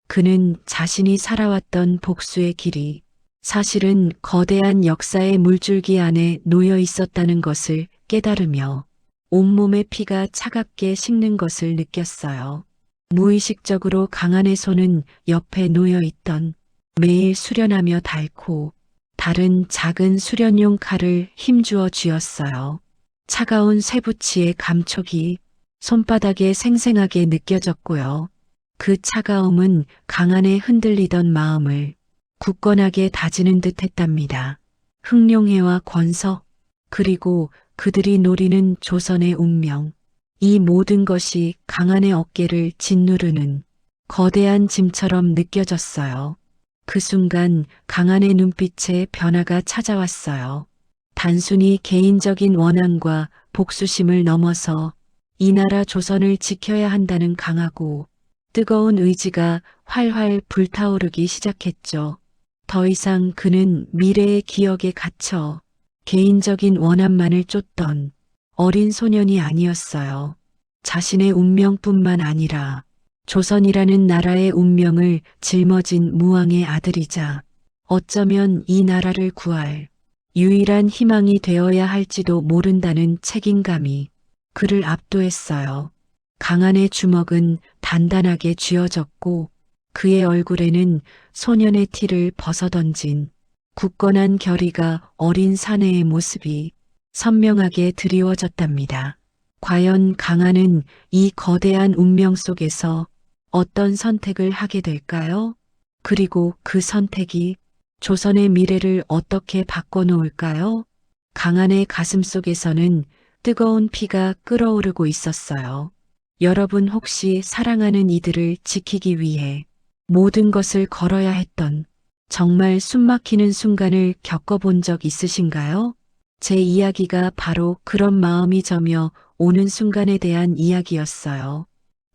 S3: 그는 자신이 살아왔던 복수의 길이 사실은 거대한 역사의 물줄기 안에 놓여 있었다는 것을 깨달으며 온몸의 피가 차갑게 식는 것을 느꼈어요. 무의식적으로 강한의 손은 옆에 놓여 있던 매일 수련하며 닳고 다른 작은 수련용 칼을 힘주어 쥐었어요. 차가운 쇠붙이의 감촉이 손바닥에 생생하게 느껴졌고요. 그 차가움은 강한의 흔들리던 마음을 굳건하게 다지는 듯 했답니다. 흥룡해와 권석, 그리고 그들이 노리는 조선의 운명. 이 모든 것이 강한의 어깨를 짓누르는 거대한 짐처럼 느껴졌어요. 그 순간 강한의 눈빛에 변화가 찾아왔어요. 단순히 개인적인 원한과 복수심을 넘어서 이 나라 조선을 지켜야 한다는 강하고 뜨거운 의지가 활활 불타오르기 시작했죠. 더 이상 그는 미래의 기억에 갇혀 개인적인 원한만을 쫓던 어린 소년이 아니었어요. 자신의 운명뿐만 아니라 조선이라는 나라의 운명을 짊어진 무왕의 아들이자 어쩌면 이 나라를 구할 유일한 희망이 되어야 할지도 모른다는 책임감이 그를 압도했어요. 강한의 주먹은 단단하게 쥐어졌고 그의 얼굴에는 소년의 티를 벗어던진 굳건한 결의가 어린 사내의 모습이 선명하게 드리워졌답니다. 과연 강한은 이 거대한 운명 속에서 어떤 선택을 하게 될까요? 그리고 그 선택이 조선의 미래를 어떻게 바꿔놓을까요? 강한의 가슴 속에서는 뜨거운 피가 끓어오르고 있었어요. 여러분 혹시 사랑하는 이들을 지키기 위해 모든 것을 걸어야 했던 정말 숨막히는 순간을 겪어본 적 있으신가요? 제 이야기가 바로 그런 마음이 저며 오는 순간에 대한 이야기였어요.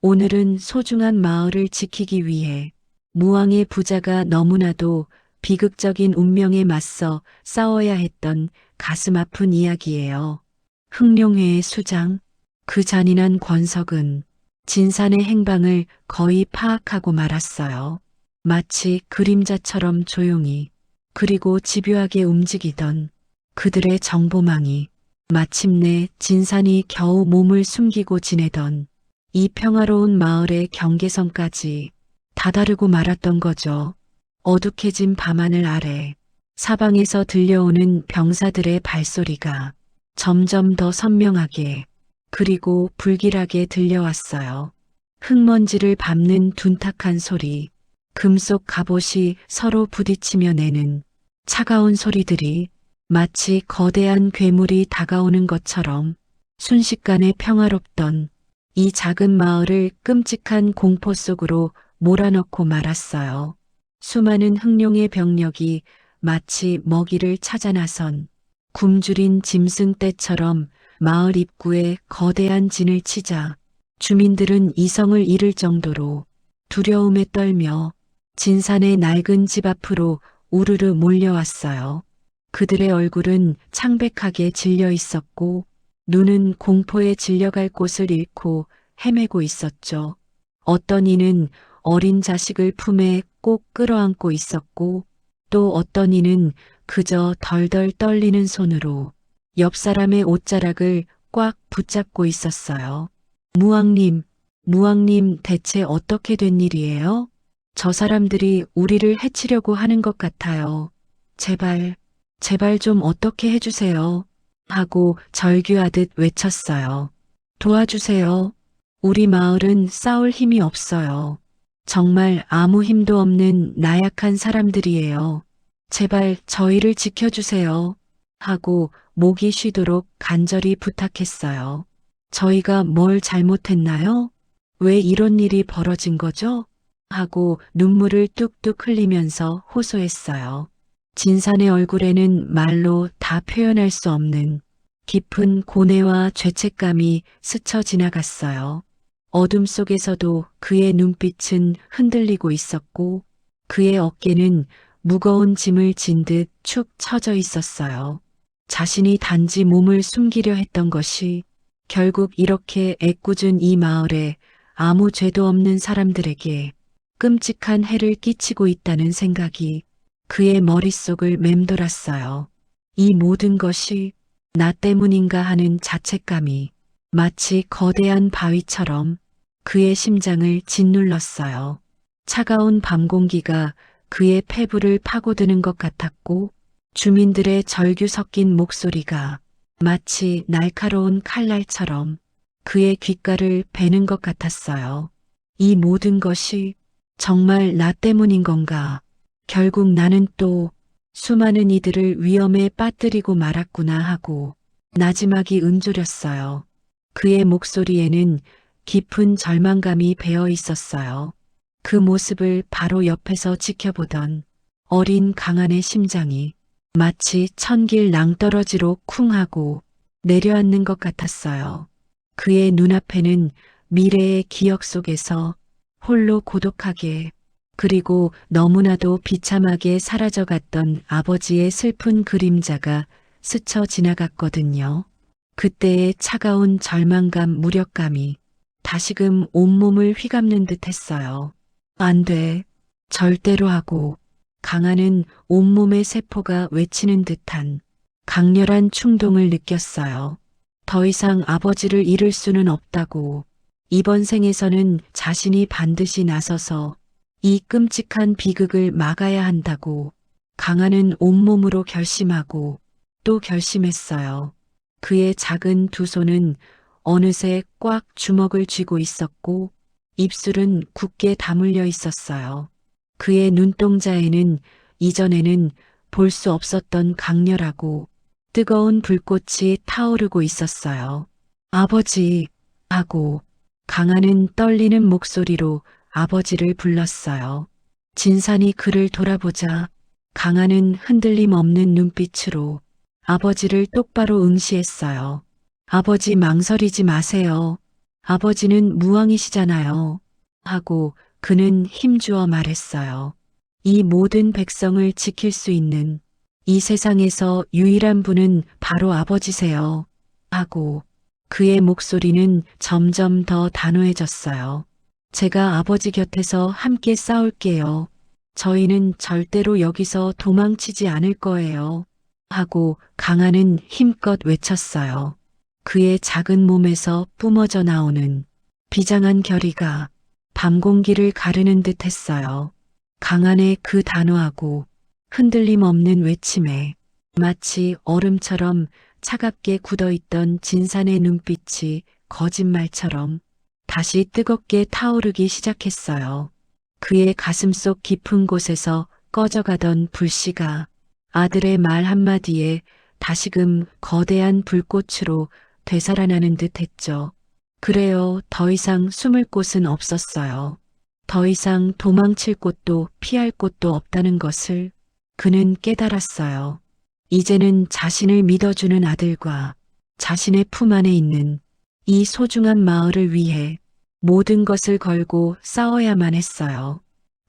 S3: 오늘은 소중한 마을을 지키기 위해 무왕의 부자가 너무나도 비극적인 운명에 맞서 싸워야 했던 가슴 아픈 이야기예요. 흥룡회의 수장, 그 잔인한 권석은 진산의 행방을 거의 파악하고 말았어요. 마치 그림자처럼 조용히 그리고 집요하게 움직이던 그들의 정보망이 마침내 진산이 겨우 몸을 숨기고 지내던 이 평화로운 마을의 경계선까지 다다르고 말았던 거죠. 어둑해진 밤하늘 아래 사방에서 들려오는 병사들의 발소리가 점점 더 선명하게 그리고 불길하게 들려왔어요. 흙먼지를 밟는 둔탁한 소리, 금속 갑옷이 서로 부딪히며 내는 차가운 소리들이 마치 거대한 괴물이 다가오는 것처럼 순식간에 평화롭던 이 작은 마을을 끔찍한 공포 속으로 몰아넣고 말았어요. 수많은 흥룡의 병력이 마치 먹이를 찾아 나선 굶주린 짐승떼처럼 마을 입구에 거대한 진을 치자 주민들은 이성을 잃을 정도로 두려움에 떨며 진산의 낡은 집 앞으로 우르르 몰려왔어요. 그들의 얼굴은 창백하게 질려 있었고 눈은 공포에 질려갈 곳을 잃고 헤매고 있었죠. 어떤 이는 어린 자식을 품에 꼭 끌어안고 있었고 또 어떤 이는 그저 덜덜 떨리는 손으로 옆 사람의 옷자락을 꽉 붙잡고 있었어요. 무왕님 대체 어떻게 된 일이에요? 저 사람들이 우리를 해치려고 하는 것 같아요. 제발 좀 어떻게 해주세요. 하고 절규하듯 외쳤어요. 도와주세요. 우리 마을은 싸울 힘이 없어요. 정말 아무 힘도 없는 나약한 사람들이에요. 제발 저희를 지켜주세요. 하고 목이 쉬도록 간절히 부탁했어요. 저희가 뭘 잘못했나요? 왜 이런 일이 벌어진 거죠? 하고 눈물을 뚝뚝 흘리면서 호소했어요. 진산의 얼굴에는 말로 다 표현할 수 없는 깊은 고뇌와 죄책감이 스쳐 지나갔어요. 어둠 속에서도 그의 눈빛은 흔들리고 있었고 그의 어깨는 무거운 짐을 진 듯 축 처져 있었어요. 자신이 단지 몸을 숨기려 했던 것이 결국 이렇게 애꿎은 이 마을에 아무 죄도 없는 사람들에게 끔찍한 해를 끼치고 있다는 생각이 그의 머릿속을 맴돌았어요. 이 모든 것이 나 때문인가 하는 자책감이 마치 거대한 바위처럼 그의 심장을 짓눌렀어요. 차가운 밤 공기가 그의 폐부를 파고드는 것 같았고 주민들의 절규 섞인 목소리가 마치 날카로운 칼날처럼 그의 귓가를 베는 것 같았어요. 이 모든 것이 정말 나 때문인 건가? 결국 나는 또 수많은 이들을 위험에 빠뜨리고 말았구나 하고 나지막이 움졸였어요. 그의 목소리에는 깊은 절망감이 배어 있었어요. 그 모습을 바로 옆에서 지켜보던 어린 강한의 심장이 마치 천길 낭떠러지로 쿵 하고 내려앉는 것 같았어요. 그의 눈앞에는 미래의 기억 속에서 홀로 고독하게 그리고 너무나도 비참하게 사라져갔던 아버지의 슬픈 그림자가 스쳐 지나갔거든요. 그때의 차가운 절망감, 무력감이 다시금 온몸을 휘감는 듯 했어요. 안 돼. 절대로 하고 강한은 온몸의 세포가 외치는 듯한 강렬한 충동을 느꼈어요. 더 이상 아버지를 잃을 수는 없다고. 이번 생에서는 자신이 반드시 나서서 이 끔찍한 비극을 막아야 한다고 강한은 온몸으로 결심하고 또 결심했어요. 그의 작은 두 손은 어느새 꽉 주먹을 쥐고 있었고 입술은 굳게 다물려 있었어요. 그의 눈동자에는 이전에는 볼 수 없었던 강렬하고 뜨거운 불꽃이 타오르고 있었어요. 아버지 하고 강한은 떨리는 목소리로 아버지를 불렀어요. 진산이 그를 돌아보자 강한은 흔들림 없는 눈빛으로 아버지를 똑바로 응시했어요. 아버지 망설이지 마세요. 아버지는 무왕이시잖아요. 하고 그는 힘주어 말했어요. 이 모든 백성을 지킬 수 있는 이 세상에서 유일한 분은 바로 아버지세요. 하고 그의 목소리는 점점 더 단호해졌어요. 제가 아버지 곁에서 함께 싸울게요. 저희는 절대로 여기서 도망치지 않을 거예요. 하고 강한은 힘껏 외쳤어요. 그의 작은 몸에서 뿜어져 나오는 비장한 결의가 밤 공기를 가르는 듯 했어요. 강한의 그 단호하고 흔들림 없는 외침에 마치 얼음처럼 차갑게 굳어있던 진산의 눈빛이 거짓말처럼 다시 뜨겁게 타오르기 시작했어요. 그의 가슴속 깊은 곳에서 꺼져가던 불씨가 아들의 말 한마디에 다시금 거대한 불꽃으로 되살아나는 듯 했죠. 그래요, 더 이상 숨을 곳은 없었어요. 더 이상 도망칠 곳도 피할 곳도 없다는 것을 그는 깨달았어요. 이제는 자신을 믿어주는 아들과 자신의 품 안에 있는 이 소중한 마을을 위해 모든 것을 걸고 싸워야만 했어요.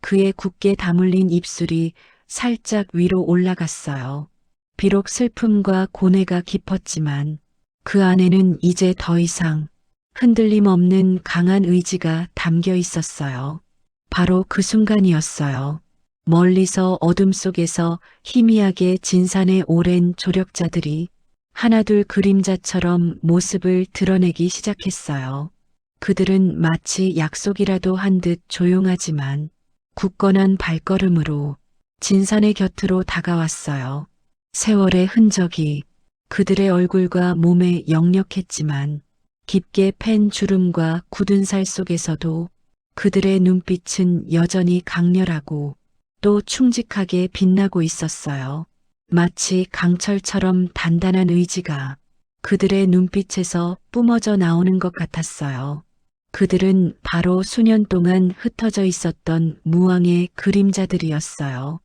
S3: 그의 굳게 다물린 입술이 살짝 위로 올라갔어요. 비록 슬픔과 고뇌가 깊었지만 그 안에는 이제 더 이상 흔들림 없는 강한 의지가 담겨 있었어요. 바로 그 순간이었어요. 멀리서 어둠 속에서 희미하게 진산에 오랜 조력자들이 하나둘 그림자처럼 모습을 드러내기 시작했어요. 그들은 마치 약속이라도 한 듯 조용하지만 굳건한 발걸음으로 진산의 곁으로 다가왔어요. 세월의 흔적이 그들의 얼굴과 몸에 역력했지만 깊게 팬 주름과 굳은 살 속에서도 그들의 눈빛은 여전히 강렬하고 또 충직하게 빛나고 있었어요. 마치 강철처럼 단단한 의지가 그들의 눈빛에서 뿜어져 나오는 것 같았어요. 그들은 바로 수년 동안 흩어져 있었던 무왕의 그림자들이었어요.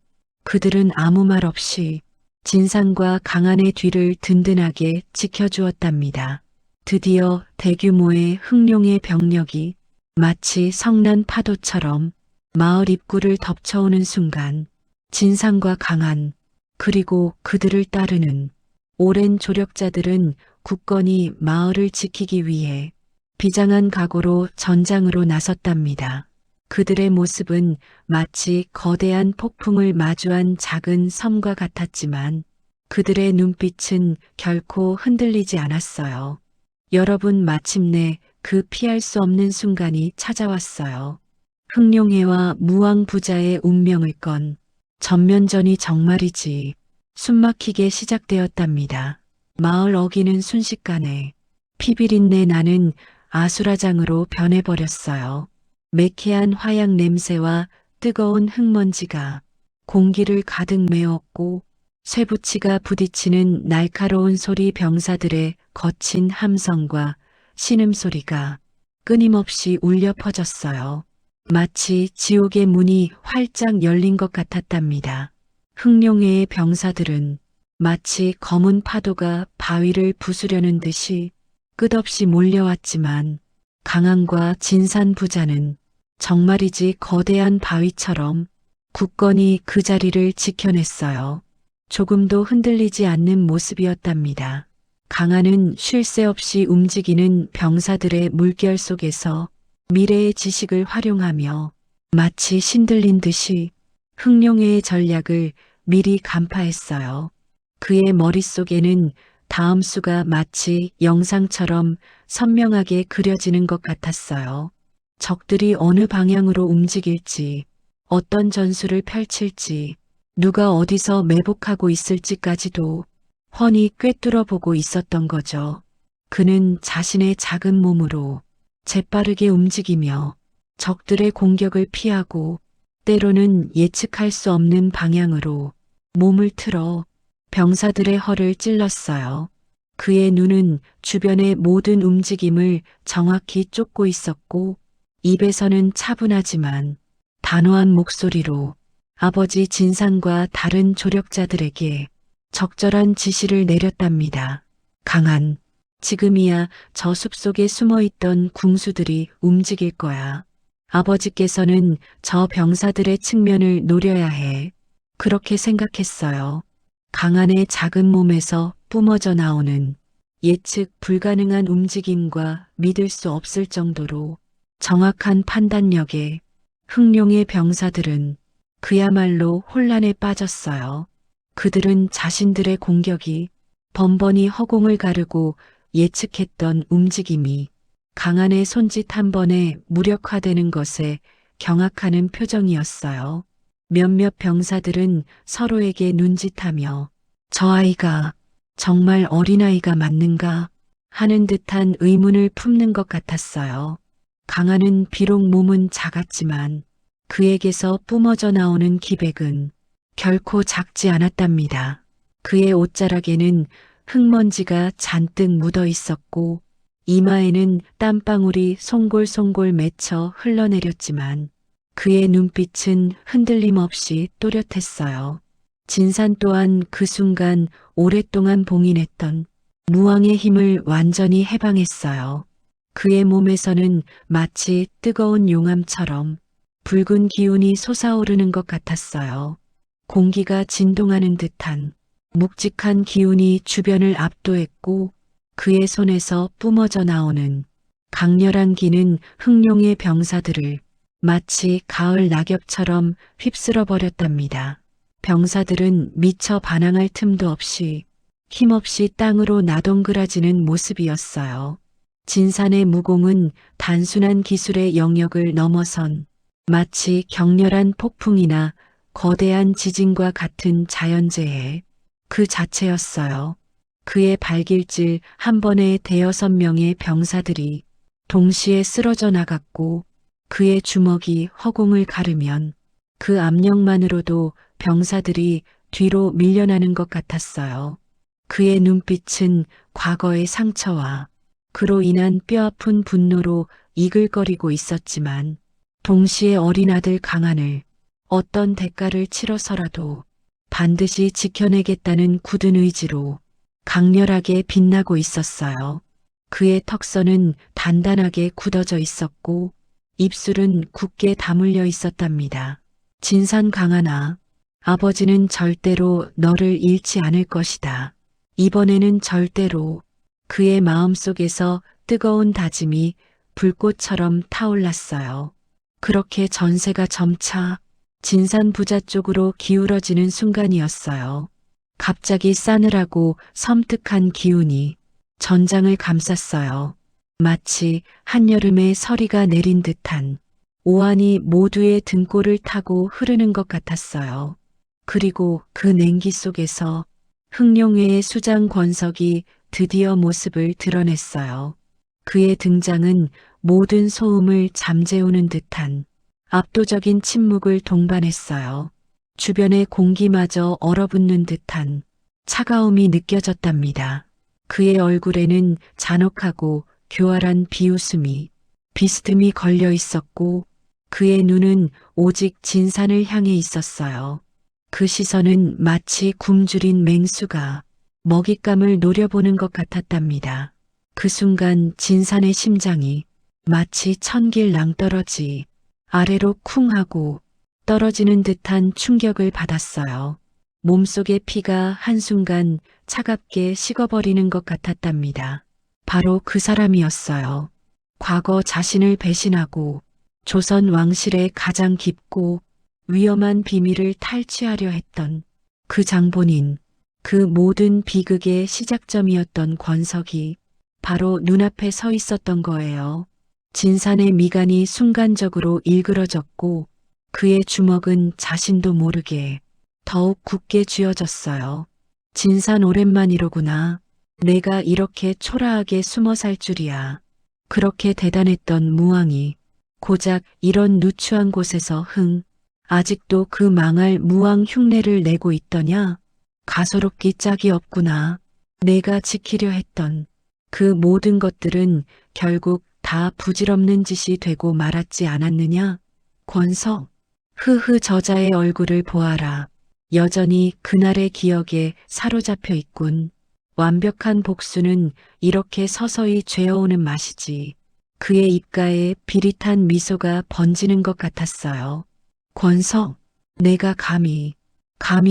S3: 그들은 아무 말 없이 진산과 강한의 뒤를 든든하게 지켜주었답니다. 드디어 대규모의 흥룡의 병력이 마치 성난 파도처럼 마을 입구를 덮쳐오는 순간 진산과 강한 그리고 그들을 따르는 오랜 조력자들은 굳건히 마을을 지키기 위해 비장한 각오로 전장으로 나섰답니다. 그들의 모습은 마치 거대한 폭풍을 마주한 작은 섬과 같았지만 그들의 눈빛은 결코 흔들리지 않았어요. 여러분, 마침내 그 피할 수 없는 순간이 찾아왔어요. 흥룡해와 무왕 부자의 운명을 건 전면전이 정말이지 숨막히게 시작되었답니다. 마을 어기는 순식간에 피비린내 나는 아수라장으로 변해버렸어요. 매캐한 화약 냄새와 뜨거운 흙먼지가 공기를 가득 메웠고 쇠붙이가 부딪히는 날카로운 소리, 병사들의 거친 함성과 신음소리가 끊임없이 울려 퍼졌어요. 마치 지옥의 문이 활짝 열린 것 같았답니다. 흑룡회의 병사들은 마치 검은 파도가 바위를 부수려는 듯이 끝없이 몰려왔지만 강한과 진산 부자는 정말이지 거대한 바위처럼 굳건히 그 자리를 지켜냈어요. 조금도 흔들리지 않는 모습이었답니다. 강한은 쉴 새 없이 움직이는 병사들의 물결 속에서 미래의 지식을 활용하며 마치 신들린 듯이 흑룡회의 전략을 미리 간파했어요. 그의 머릿속에는 다음 수가 마치 영상처럼 선명하게 그려지는 것 같았어요. 적들이 어느 방향으로 움직일지, 어떤 전술을 펼칠지, 누가 어디서 매복하고 있을지까지도 훤히 꿰뚫어 보고 있었던 거죠. 그는 자신의 작은 몸으로 재빠르게 움직이며 적들의 공격을 피하고 때로는 예측할 수 없는 방향으로 몸을 틀어 병사들의 허를 찔렀어요. 그의 눈은 주변의 모든 움직임을 정확히 쫓고 있었고 입에서는 차분하지만 단호한 목소리로 아버지 진산과 다른 조력자들에게 적절한 지시를 내렸답니다. 강한, 지금이야 저 숲속에 숨어있던 궁수들이 움직일 거야. 아버지께서는 저 병사들의 측면을 노려야 해. 그렇게 생각했어요. 강한의 작은 몸에서 뿜어져 나오는 예측 불가능한 움직임과 믿을 수 없을 정도로 정확한 판단력에 흑룡의 병사들은 그야말로 혼란에 빠졌어요. 그들은 자신들의 공격이 번번이 허공을 가르고 예측했던 움직임이 강한의 손짓 한 번에 무력화되는 것에 경악하는 표정이었어요. 몇몇 병사들은 서로에게 눈짓하며 저 아이가 정말 어린아이가 맞는가 하는 듯한 의문을 품는 것 같았어요. 강한은 비록 몸은 작았지만 그에게서 뿜어져 나오는 기백은 결코 작지 않았답니다. 그의 옷자락에는 흙먼지가 잔뜩 묻어 있었고 이마에는 땀방울이 송골송골 맺혀 흘러내렸지만 그의 눈빛은 흔들림 없이 또렷했어요. 진산 또한 그 순간 오랫동안 봉인했던 무왕의 힘을 완전히 해방했어요. 그의 몸에서는 마치 뜨거운 용암처럼 붉은 기운이 솟아오르는 것 같았어요. 공기가 진동하는 듯한 묵직한 기운이 주변을 압도했고 그의 손에서 뿜어져 나오는 강렬한 기는 흑룡의 병사들을 마치 가을 낙엽처럼 휩쓸어 버렸답니다. 병사들은 미처 반항할 틈도 없이 힘없이 땅으로 나동그라지는 모습이었어요. 진산의 무공은 단순한 기술의 영역을 넘어선 마치 격렬한 폭풍이나 거대한 지진과 같은 자연재해 그 자체였어요. 그의 발길질 한 번에 대여섯 명의 병사들이 동시에 쓰러져 나갔고 그의 주먹이 허공을 가르면 그 압력만으로도 병사들이 뒤로 밀려나는 것 같았어요. 그의 눈빛은 과거의 상처와 그로 인한 뼈아픈 분노로 이글거리고 있었지만 동시에 어린 아들 강한을 어떤 대가를 치러서라도 반드시 지켜내겠다는 굳은 의지로 강렬하게 빛나고 있었어요. 그의 턱선은 단단하게 굳어져 있었고 입술은 굳게 다물려 있었답니다. 진산 강한아, 아버지는 절대로 너를 잃지 않을 것이다. 이번에는 절대로. 그의 마음속에서 뜨거운 다짐이 불꽃처럼 타올랐어요. 그렇게 전세가 점차 진산 부자 쪽으로 기울어지는 순간이었어요. 갑자기 싸늘하고 섬뜩한 기운이 전장을 감쌌어요. 마치 한여름에 서리가 내린 듯한 오한이 모두의 등골을 타고 흐르는 것 같았어요. 그리고 그 냉기 속에서 흑룡회의 수장 권석이 드디어 모습을 드러냈어요. 그의 등장은 모든 소음을 잠재우는 듯한 압도적인 침묵을 동반했어요. 주변의 공기마저 얼어붙는 듯한 차가움이 느껴졌답니다. 그의 얼굴에는 잔혹하고 교활한 비웃음이 비스듬히 걸려 있었고 그의 눈은 오직 진산을 향해 있었어요. 그 시선은 마치 굶주린 맹수가 먹잇감을 노려보는 것 같았답니다. 그 순간 진산의 심장이 마치 천길 낭떠러지 아래로 쿵 하고 떨어지는 듯한 충격을 받았어요. 몸속의 피가 한순간 차갑게 식어버리는 것 같았답니다. 바로 그 사람이었어요. 과거 자신을 배신하고 조선 왕실의 가장 깊고 위험한 비밀을 탈취하려 했던 그 장본인, 그 모든 비극의 시작점이었던 권석이 바로 눈앞에 서 있었던 거예요. 진산의 미간이 순간적으로 일그러졌고 그의 주먹은 자신도 모르게 더욱 굳게 쥐어졌어요. 진산 오랜만이로구나. 내가 이렇게 초라하게 숨어 살 줄이야. 그렇게 대단했던 무왕이 고작 이런 누추한 곳에서 아직도 그 망할 무왕 흉내를 내고 있더냐? 가소롭기 짝이 없구나. 내가 지키려 했던 그 모든 것들은 결국 다 부질없는 짓이 되고 말았지 않았느냐? 권석, 저자의 얼굴을 보아라. 여전히 그날의 기억에 사로잡혀 있군. 완벽한 복수는 이렇게 서서히 죄어오는 맛이지. 그의 입가에 비릿한 미소가 번지는 것 같았어요. 권석, 내가 감히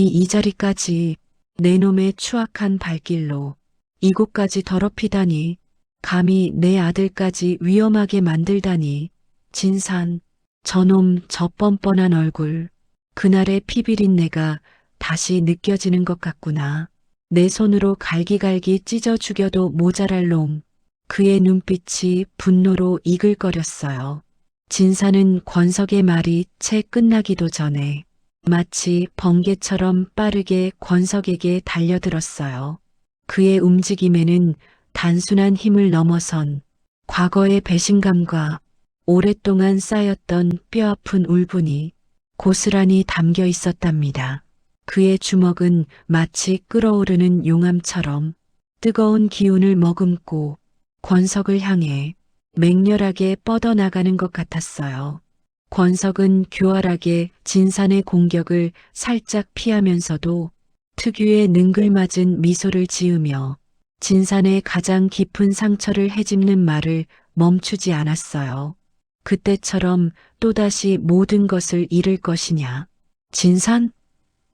S3: 이 자리까지 내 놈의 추악한 발길로 이곳까지 더럽히다니, 감히 내 아들까지 위험하게 만들다니. 진산, 저놈 저 뻔뻔한 얼굴, 그날의 피비린내가 다시 느껴지는 것 같구나. 내 손으로 갈기갈기 찢어 죽여도 모자랄 놈. 그의 눈빛이 분노로 이글거렸어요. 진산은 권석의 말이 채 끝나기도 전에 마치 번개처럼 빠르게 권석에게 달려들었어요. 그의 움직임에는 단순한 힘을 넘어선 과거의 배신감과 오랫동안 쌓였던 뼈아픈 울분이 고스란히 담겨 있었답니다. 그의 주먹은 마치 끓어오르는 용암처럼 뜨거운 기운을 머금고 권석을 향해 맹렬하게 뻗어나가는 것 같았어요. 권석은 교활하게 진산의 공격을 살짝 피하면서도 특유의 능글맞은 미소를 지으며 진산의 가장 깊은 상처를 헤집는 말을 멈추지 않았어요. 그때처럼 또다시 모든 것을 잃을 것이냐. 진산?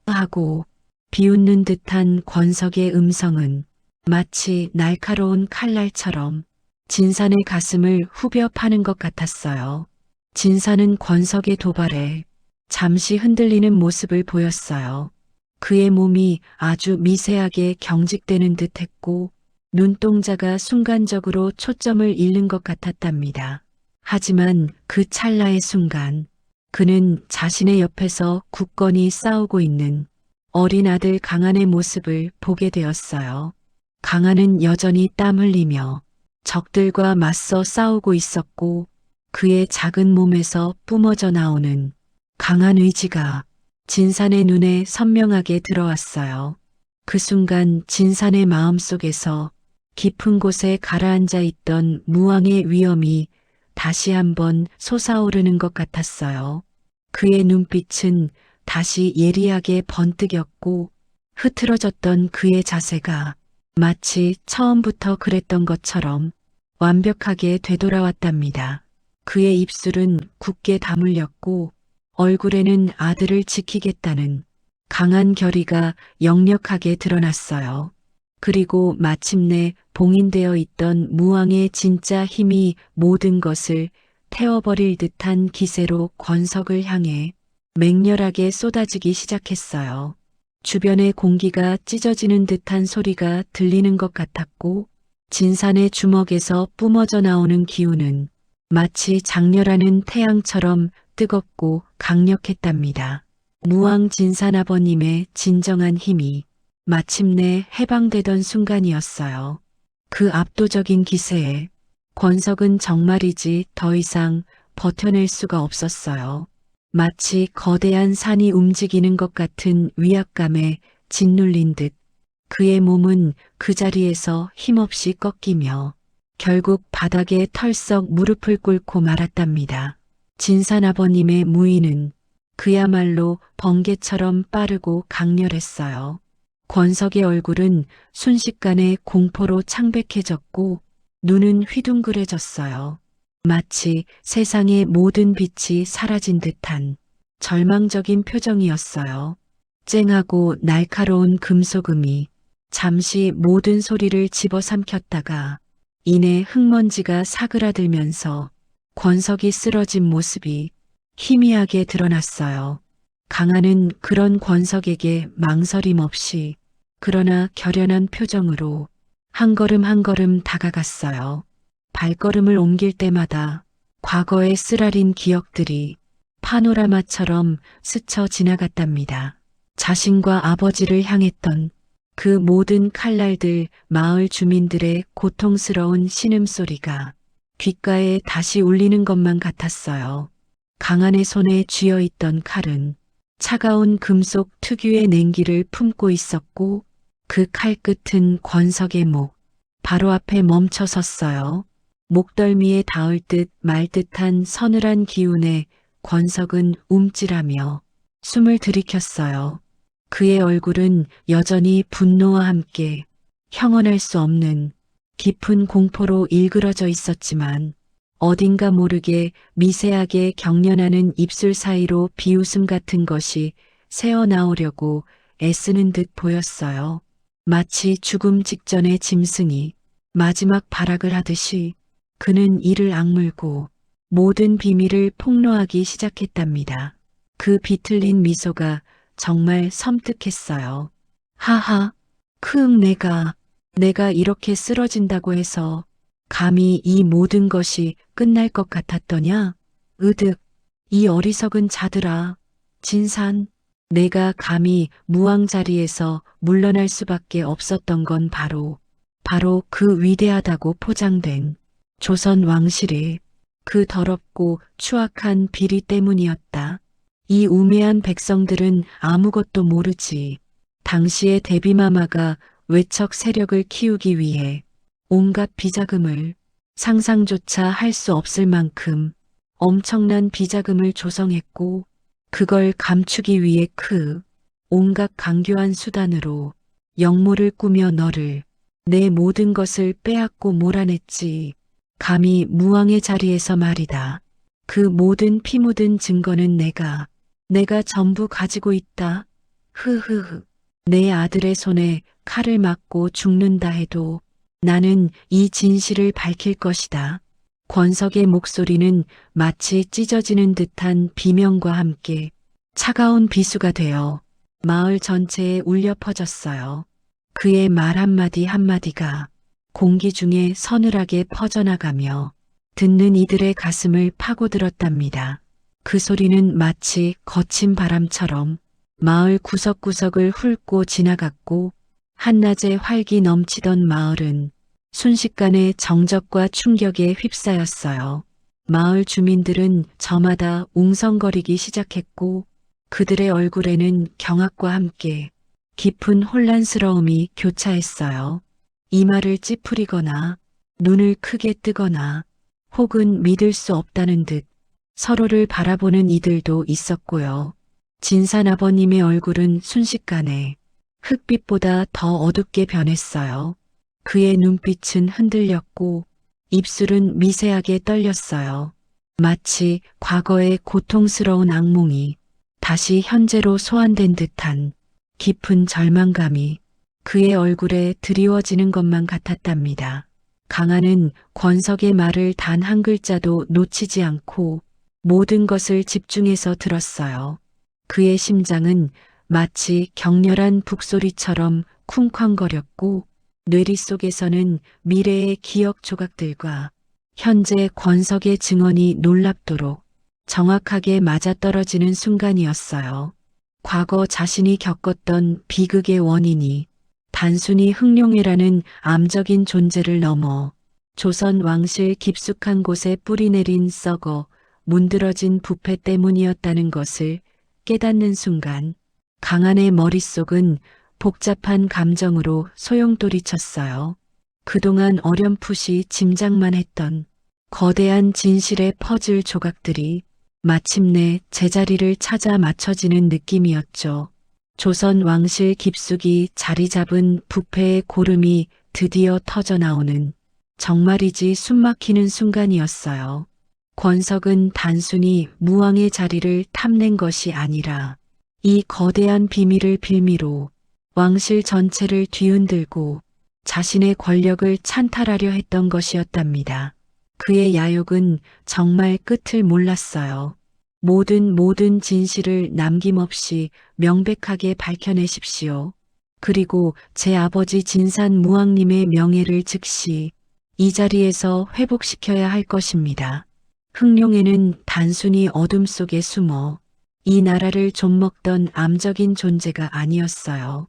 S3: 하고 비웃는 듯한 권석의 음성은 마치 날카로운 칼날처럼 진산의 가슴을 후벼 파는 것 같았어요. 진산은 권석의 도발에 잠시 흔들리는 모습을 보였어요. 그의 몸이 아주 미세하게 경직되는 듯 했고 눈동자가 순간적으로 초점을 잃는 것 같았답니다. 하지만 그 찰나의 순간 그는 자신의 옆에서 굳건히 싸우고 있는 어린 아들 강한의 모습을 보게 되었어요. 강한은 여전히 땀 흘리며 적들과 맞서 싸우고 있었고 그의 작은 몸에서 뿜어져 나오는 강한 의지가 진산의 눈에 선명하게 들어왔어요. 그 순간 진산의 마음속에서 깊은 곳에 가라앉아 있던 무왕의 위엄이 다시 한번 솟아오르는 것 같았어요. 그의 눈빛은 다시 예리하게 번뜩였고 흐트러졌던 그의 자세가 마치 처음부터 그랬던 것처럼 완벽하게 되돌아왔답니다. 그의 입술은 굳게 다물렸고 얼굴에는 아들을 지키겠다는 강한 결의가 역력하게 드러났어요. 그리고 마침내 봉인되어 있던 무왕의 진짜 힘이 모든 것을 태워버릴 듯한 기세로 권석을 향해 맹렬하게 쏟아지기 시작했어요. 주변의 공기가 찢어지는 듯한 소리가 들리는 것 같았고 진산의 주먹에서 뿜어져 나오는 기운은 마치 장렬하는 태양처럼 뜨겁고 강력했답니다. 무왕 진산 아버님의 진정한 힘이 마침내 해방되던 순간이었어요. 그 압도적인 기세에 권석은 정말이지 더 이상 버텨낼 수가 없었어요. 마치 거대한 산이 움직이는 것 같은 위압감에 짓눌린 듯 그의 몸은 그 자리에서 힘없이 꺾이며 결국 바닥에 털썩 무릎을 꿇고 말았답니다. 진산아버님의 무의는 그야말로 번개처럼 빠르고 강렬했어요. 권석의 얼굴은 순식간에 공포로 창백해졌고 눈은 휘둥그레졌어요. 마치 세상의 모든 빛이 사라진 듯한 절망적인 표정이었어요. 쨍하고 날카로운 금속음이 잠시 모든 소리를 집어삼켰다가 이내 흙먼지가 사그라들면서 권석이 쓰러진 모습이 희미하게 드러났어요. 강한은 그런 권석에게 망설임 없이 그러나 결연한 표정으로 한 걸음 한 걸음 다가갔어요. 발걸음을 옮길 때마다 과거의 쓰라린 기억들이 파노라마처럼 스쳐 지나갔답니다. 자신과 아버지를 향했던 그 모든 칼날들, 마을 주민들의 고통스러운 신음소리가 귓가에 다시 울리는 것만 같았어요. 강한의 손에 쥐어 있던 칼은 차가운 금속 특유의 냉기를 품고 있었고 그 칼 끝은 권석의 목, 바로 앞에 멈춰 섰어요. 목덜미에 닿을 듯 말 듯한 서늘한 기운에 권석은 움찔하며 숨을 들이켰어요. 그의 얼굴은 여전히 분노와 함께 형언할 수 없는 깊은 공포로 일그러져 있었지만 어딘가 모르게 미세하게 경련하는 입술 사이로 비웃음 같은 것이 새어나오려고 애쓰는 듯 보였어요. 마치 죽음 직전의 짐승이 마지막 발악을 하듯이 그는 이를 악물고 모든 비밀을 폭로하기 시작했답니다. 그 비틀린 미소가 정말 섬뜩했어요. 하하, 내가 이렇게 쓰러진다고 해서 감히 이 모든 것이 끝날 것 같았더냐? 으득, 이 어리석은 자들아. 진산, 내가 감히 무왕 자리에서 물러날 수밖에 없었던 건 바로 그 위대하다고 포장된 조선 왕실의 그 더럽고 추악한 비리 때문이었다. 이 우매한 백성들은 아무것도 모르지. 당시의 대비마마가 외척 세력을 키우기 위해 온갖 비자금을 상상조차 할 수 없을 만큼 엄청난 비자금을 조성했고 그걸 감추기 위해 온갖 강교한 수단으로 역모를 꾸며 너를 내 모든 것을 빼앗고 몰아냈지. 감히 무왕의 자리에서 말이다. 그 모든 피 묻은 증거는 내가 전부 가지고 있다. 흐흐흐. 내 아들의 손에 칼을 맞고 죽는다 해도 나는 이 진실을 밝힐 것이다. 권석의 목소리는 마치 찢어지는 듯한 비명과 함께 차가운 비수가 되어 마을 전체에 울려 퍼졌어요. 그의 말 한마디 한마디가 공기 중에 서늘하게 퍼져나가며 듣는 이들의 가슴을 파고들었답니다. 그 소리는 마치 거친 바람처럼 마을 구석구석을 훑고 지나갔고 한낮에 활기 넘치던 마을은 순식간에 정적과 충격에 휩싸였어요. 마을 주민들은 저마다 웅성거리기 시작했고 그들의 얼굴에는 경악과 함께 깊은 혼란스러움이 교차했어요. 이마를 찌푸리거나 눈을 크게 뜨거나 혹은 믿을 수 없다는 듯 서로를 바라보는 이들도 있었고요. 진산 아버님의 얼굴은 순식간에 흙빛보다 더 어둡게 변했어요. 그의 눈빛은 흔들렸고 입술은 미세하게 떨렸어요. 마치 과거의 고통스러운 악몽이 다시 현재로 소환된 듯한 깊은 절망감이 그의 얼굴에 드리워지는 것만 같았답니다. 강한은 권석의 말을 단 한 글자도 놓치지 않고 모든 것을 집중해서 들었어요. 그의 심장은 마치 격렬한 북소리처럼 쿵쾅거렸고 뇌리 속에서는 미래의 기억 조각들과 현재 권석의 증언이 놀랍도록 정확하게 맞아떨어지는 순간이었어요. 과거 자신이 겪었던 비극의 원인이 단순히 흑룡회라는 암적인 존재를 넘어 조선 왕실 깊숙한 곳에 뿌리내린 썩어 문드러진 부패 때문이었다는 것을 깨닫는 순간 강한의 머릿속은 복잡한 감정으로 소용돌이쳤어요. 그동안 어렴풋이 짐작만 했던 거대한 진실의 퍼즐 조각들이 마침내 제자리를 찾아 맞춰지는 느낌이었죠. 조선 왕실 깊숙이 자리 잡은 부패의 고름이 드디어 터져나오는 정말이지 숨막히는 순간이었어요. 권석은 단순히 무왕의 자리를 탐낸 것이 아니라 이 거대한 비밀을 빌미로 왕실 전체를 뒤흔들고 자신의 권력을 찬탈하려 했던 것이었답니다. 그의 야욕은 정말 끝을 몰랐어요. 모든 진실을 남김없이 명백하게 밝혀내십시오. 그리고 제 아버지 진산무왕님의 명예를 즉시 이 자리에서 회복시켜야 할 것입니다. 흥룡에는 단순히 어둠 속에 숨어 이 나라를 좀먹던 암적인 존재가 아니었어요.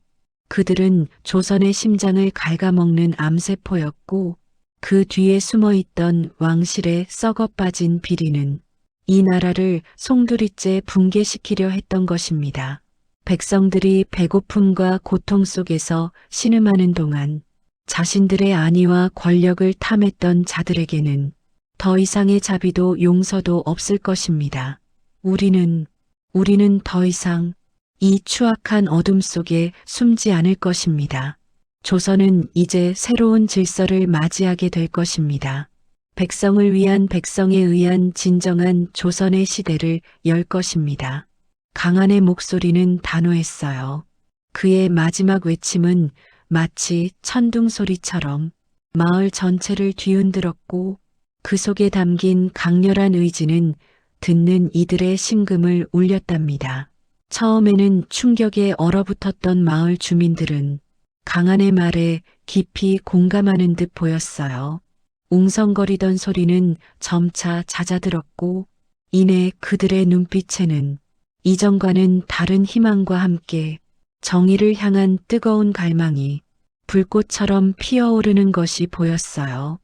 S3: 그들은 조선의 심장을 갉아먹는 암세포였고 그 뒤에 숨어있던 왕실의 썩어빠진 비리는 이 나라를 송두리째 붕괴시키려 했던 것입니다. 백성들이 배고픔과 고통 속에서 신음하는 동안 자신들의 안위와 권력을 탐했던 자들에게는 더 이상의 자비도 용서도 없을 것입니다. 우리는 더 이상 이 추악한 어둠 속에 숨지 않을 것입니다. 조선은 이제 새로운 질서를 맞이하게 될 것입니다. 백성을 위한 백성에 의한 진정한 조선의 시대를 열 것입니다. 강한의 목소리는 단호했어요. 그의 마지막 외침은 마치 천둥 소리처럼 마을 전체를 뒤흔들었고 그 속에 담긴 강렬한 의지는 듣는 이들의 심금을 울렸답니다. 처음에는 충격에 얼어붙었던 마을 주민들은 강한의 말에 깊이 공감하는 듯 보였어요. 웅성거리던 소리는 점차 잦아들었고 이내 그들의 눈빛에는 이전과는 다른 희망과 함께 정의를 향한 뜨거운 갈망이 불꽃처럼 피어오르는 것이 보였어요.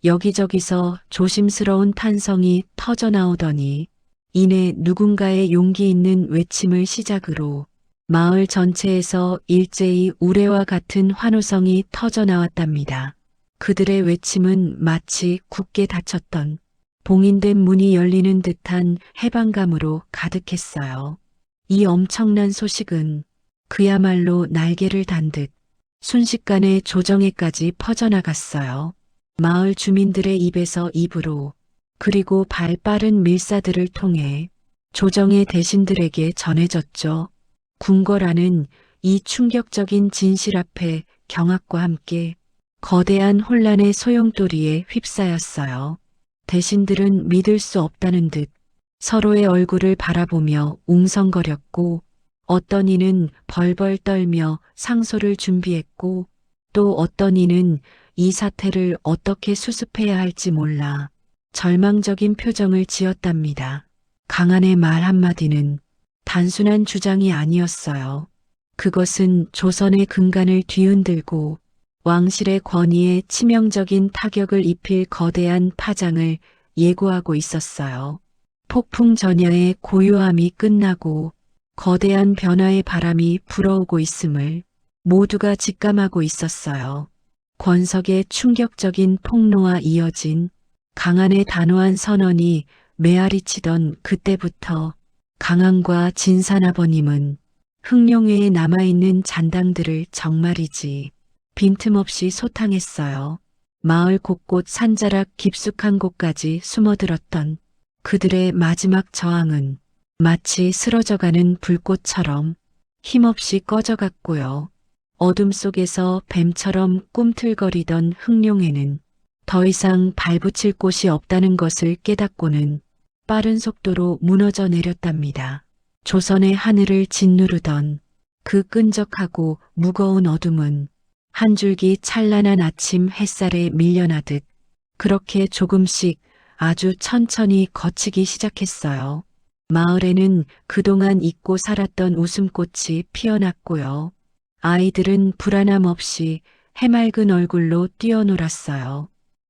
S3: 여기저기서 조심스러운 탄성이 터져나오더니 이내 누군가의 용기 있는 외침을 시작으로 마을 전체에서 일제히 우레와 같은 환호성이 터져나왔답니다. 그들의 외침은 마치 굳게 닫혔던 봉인된 문이 열리는 듯한 해방감으로 가득했어요. 이 엄청난 소식은 그야말로 날개를 단 듯 순식간에 조정에까지 퍼져나갔어요. 마을 주민들의 입에서 입으로 그리고 발 빠른 밀사들을 통해 조정의 대신들에게 전해졌죠. 궁궐안은 이 충격적인 진실 앞에 경악과 함께 거대한 혼란의 소용돌이에 휩싸였어요. 대신들은 믿을 수 없다는 듯 서로의 얼굴을 바라보며 웅성거렸고 어떤 이는 벌벌 떨며 상소를 준비했고 또 어떤 이는 이 사태를 어떻게 수습해야 할지 몰라 절망적인 표정을 지었답니다. 강한의 말 한마디는 단순한 주장이 아니었어요. 그것은 조선의 근간을 뒤흔들고 왕실의 권위에 치명적인 타격을 입힐 거대한 파장을 예고하고 있었어요. 폭풍 전야의 고요함이 끝나고 거대한 변화의 바람이 불어오고 있음을 모두가 직감하고 있었어요. 권석의 충격적인 폭로와 이어진 강한의 단호한 선언이 메아리치던 그때부터 강한과 진산아버님은 흥룡회에 남아있는 잔당들을 정말이지 빈틈없이 소탕했어요. 마을 곳곳 산자락 깊숙한 곳까지 숨어들었던 그들의 마지막 저항은 마치 쓰러져가는 불꽃처럼 힘없이 꺼져갔고요. 어둠 속에서 뱀처럼 꿈틀거리던 흥룡회는 더 이상 발붙일 곳이 없다는 것을 깨닫고는 빠른 속도로 무너져 내렸답니다. 조선의 하늘을 짓누르던 그 끈적하고 무거운 어둠은 한 줄기 찬란한 아침 햇살에 밀려나듯 그렇게 조금씩 아주 천천히 걷히기 시작했어요. 마을에는 그동안 잊고 살았던 웃음꽃이 피어났고요. 아이들은 불안함 없이 해맑은 얼굴로 뛰어놀았어요.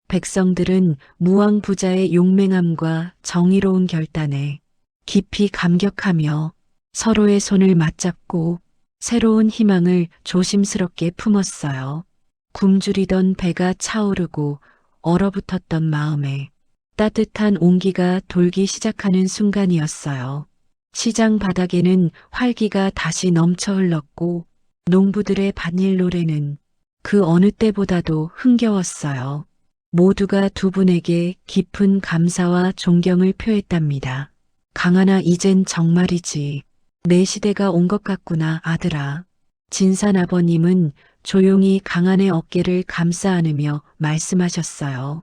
S3: 백성들은 무왕 부자의 용맹함과 정의로운 결단에 깊이 감격하며 서로의 손을 맞잡고 새로운 희망을 조심스럽게 품었어요. 굶주리던 배가 차오르고 얼어붙었던 마음에 따뜻한 온기가 돌기 시작하는 순간이었어요. 시장 바닥에는 활기가 다시 넘쳐 흘렀고 농부들의 밭일 노래는 그 어느 때보다도 흥겨웠어요. 모두가 두 분에게 깊은 감사와 존경을 표했답니다. 강하나 이젠 정말이지. 내 시대가 온 것 같구나, 아들아. 진산 아버님은 조용히 강한의 어깨를 감싸 안으며 말씀하셨어요.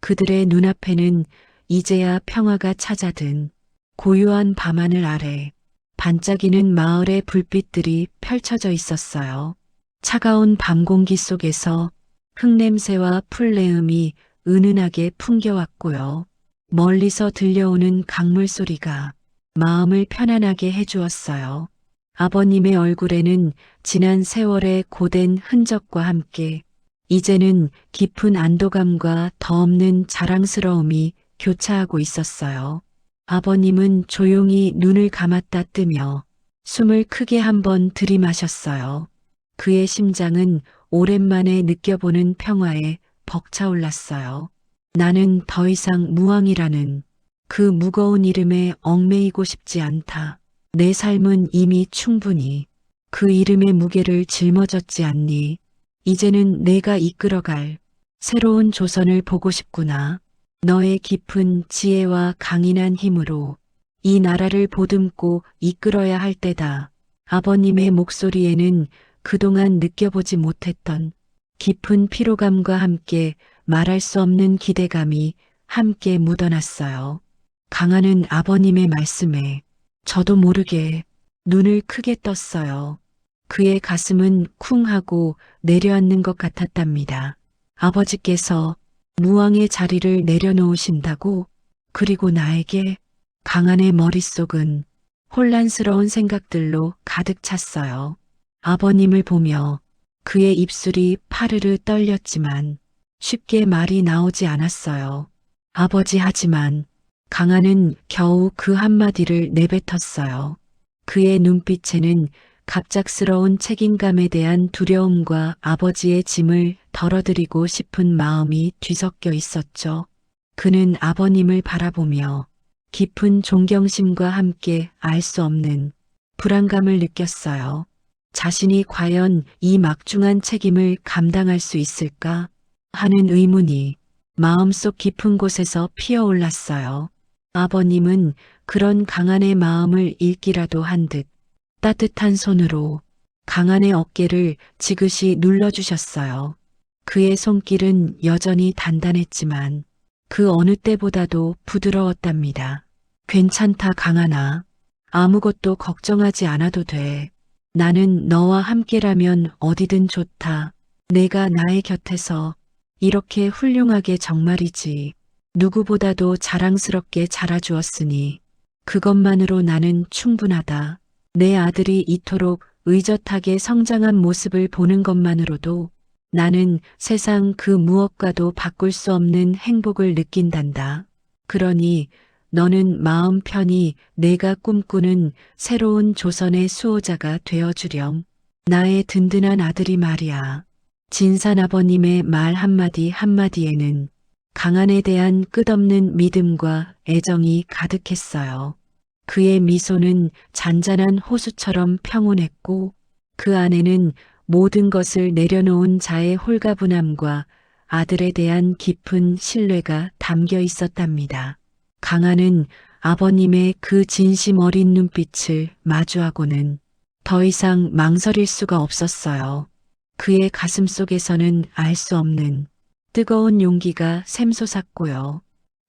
S3: 그들의 눈앞에는 이제야 평화가 찾아든 고요한 밤하늘 아래 반짝이는 마을의 불빛들이 펼쳐져 있었어요. 차가운 밤 공기 속에서 흙냄새와 풀내음이 은은하게 풍겨왔고요. 멀리서 들려오는 강물 소리가 마음을 편안하게 해주었어요. 아버님의 얼굴에는 지난 세월의 고된 흔적과 함께 이제는 깊은 안도감과 더없는 자랑스러움이 교차하고 있었어요. 아버님은 조용히 눈을 감았다 뜨며 숨을 크게 한번 들이마셨어요. 그의 심장은 오랜만에 느껴보는 평화에 벅차올랐어요. 나는 더 이상 무왕이라는 그 무거운 이름에 얽매이고 싶지 않다. 내 삶은 이미 충분히 그 이름의 무게를 짊어졌지 않니? 이제는 내가 이끌어갈 새로운 조선을 보고 싶구나. 너의 깊은 지혜와 강인한 힘으로 이 나라를 보듬고 이끌어야 할 때다. 아버님의 목소리에는 그동안 느껴보지 못했던 깊은 피로감과 함께 말할 수 없는 기대감이 함께 묻어났어요. 강하는 아버님의 말씀에 저도 모르게 눈을 크게 떴어요. 그의 가슴은 쿵 하고 내려앉는 것 같았답니다. 아버지께서 무왕의 자리를 내려놓으신다고? 그리고 나에게? 강한의 머릿속은 혼란스러운 생각들로 가득 찼어요. 아버님을 보며 그의 입술이 파르르 떨렸지만 쉽게 말이 나오지 않았어요. 아버지 하지만 강한은 겨우 그 한마디를 내뱉었어요. 그의 눈빛에는 갑작스러운 책임감에 대한 두려움과 아버지의 짐을 덜어드리고 싶은 마음이 뒤섞여 있었죠. 그는 아버님을 바라보며 깊은 존경심과 함께 알 수 없는 불안감을 느꼈어요. 자신이 과연 이 막중한 책임을 감당할 수 있을까 하는 의문이 마음속 깊은 곳에서 피어올랐어요. 아버님은 그런 강한의 마음을 읽기라도 한 듯 따뜻한 손으로 강한의 어깨를 지그시 눌러주셨어요. 그의 손길은 여전히 단단했지만 그 어느 때보다도 부드러웠답니다. 괜찮다, 강한아. 아무것도 걱정하지 않아도 돼. 나는 너와 함께라면 어디든 좋다. 내가 나의 곁에서 이렇게 훌륭하게 정말이지. 누구보다도 자랑스럽게 자라주었으니 그것만으로 나는 충분하다. 내 아들이 이토록 의젓하게 성장한 모습을 보는 것만으로도 나는 세상 그 무엇과도 바꿀 수 없는 행복을 느낀단다. 그러니 너는 마음 편히 내가 꿈꾸는 새로운 조선의 수호자가 되어주렴. 나의 든든한 아들이 말이야. 진산 아버님의 말 한마디 한마디에는 강한에 대한 끝없는 믿음과 애정이 가득했어요. 그의 미소는 잔잔한 호수처럼 평온했고 그 안에는 모든 것을 내려놓은 자의 홀가분함과 아들에 대한 깊은 신뢰가 담겨 있었답니다. 강한은 아버님의 그 진심 어린 눈빛을 마주하고는 더 이상 망설일 수가 없었어요. 그의 가슴 속에서는 알 수 없는 뜨거운 용기가 샘솟았고요.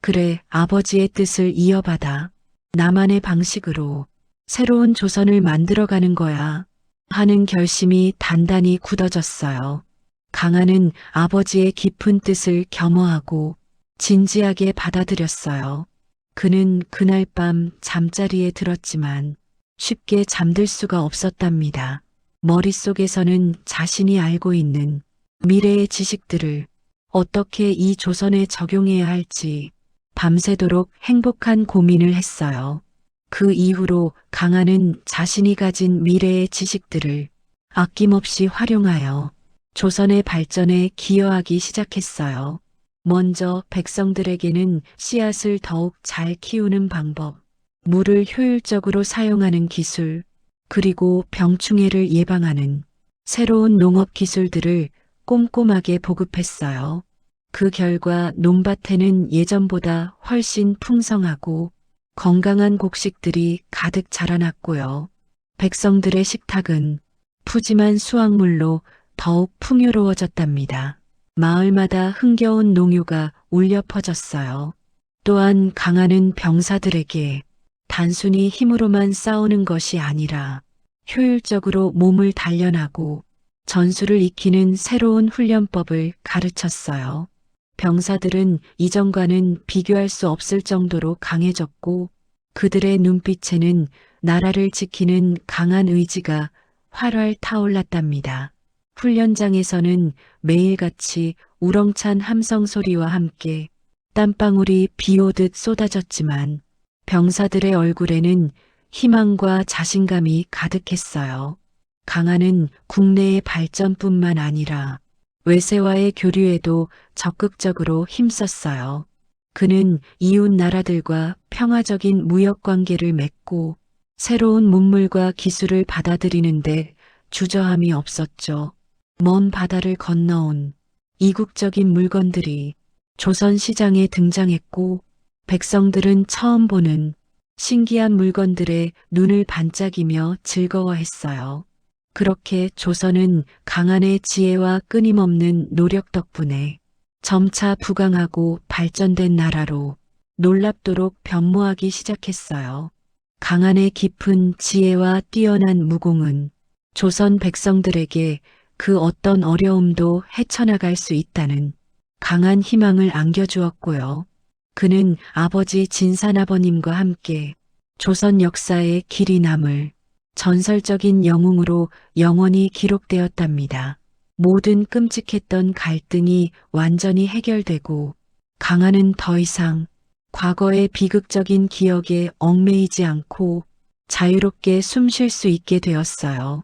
S3: 그래, 아버지의 뜻을 이어받아 나만의 방식으로 새로운 조선을 만들어가는 거야 하는 결심이 단단히 굳어졌어요. 강한은 아버지의 깊은 뜻을 겸허하고 진지하게 받아들였어요. 그는 그날 밤 잠자리에 들었지만 쉽게 잠들 수가 없었답니다. 머릿속에서는 자신이 알고 있는 미래의 지식들을 어떻게 이 조선에 적용해야 할지 밤새도록 행복한 고민을 했어요. 그 이후로 강한은 자신이 가진 미래의 지식들을 아낌없이 활용하여 조선의 발전에 기여하기 시작했어요. 먼저 백성들에게는 씨앗을 더욱 잘 키우는 방법, 물을 효율적으로 사용하는 기술, 그리고 병충해를 예방하는 새로운 농업 기술들을 꼼꼼하게 보급했어요. 그 결과 논밭에는 예전보다 훨씬 풍성하고 건강한 곡식들이 가득 자라났고요. 백성들의 식탁은 푸짐한 수확물로 더욱 풍요로워졌답니다. 마을마다 흥겨운 농요가 울려 퍼졌어요. 또한 강한은 병사들에게 단순히 힘으로만 싸우는 것이 아니라 효율적으로 몸을 단련하고 전술을 익히는 새로운 훈련법을 가르쳤어요. 병사들은 이전과는 비교할 수 없을 정도로 강해졌고 그들의 눈빛에는 나라를 지키는 강한 의지가 활활 타올랐답니다. 훈련장에서는 매일같이 우렁찬 함성 소리와 함께 땀방울이 비 오듯 쏟아졌지만 병사들의 얼굴에는 희망과 자신감이 가득했어요. 강한은 국내의 발전뿐만 아니라 외세와의 교류에도 적극적으로 힘썼어요. 그는 이웃 나라들과 평화적인 무역 관계를 맺고 새로운 문물과 기술을 받아들이는데 주저함이 없었죠. 먼 바다를 건너온 이국적인 물건들이 조선 시장에 등장했고 백성들은 처음 보는 신기한 물건들에 눈을 반짝이며 즐거워했어요. 그렇게 조선은 강한의 지혜와 끊임없는 노력 덕분에 점차 부강하고 발전된 나라로 놀랍도록 변모하기 시작했어요. 강한의 깊은 지혜와 뛰어난 무공은 조선 백성들에게 그 어떤 어려움도 헤쳐나갈 수 있다는 강한 희망을 안겨주었고요. 그는 아버지 진산아버님과 함께 조선 역사에 길이 남을 전설적인 영웅으로 영원히 기록되었답니다. 모든 끔찍했던 갈등이 완전히 해결되고 강한은 더 이상 과거의 비극적인 기억에 얽매이지 않고 자유롭게 숨 쉴 수 있게 되었어요.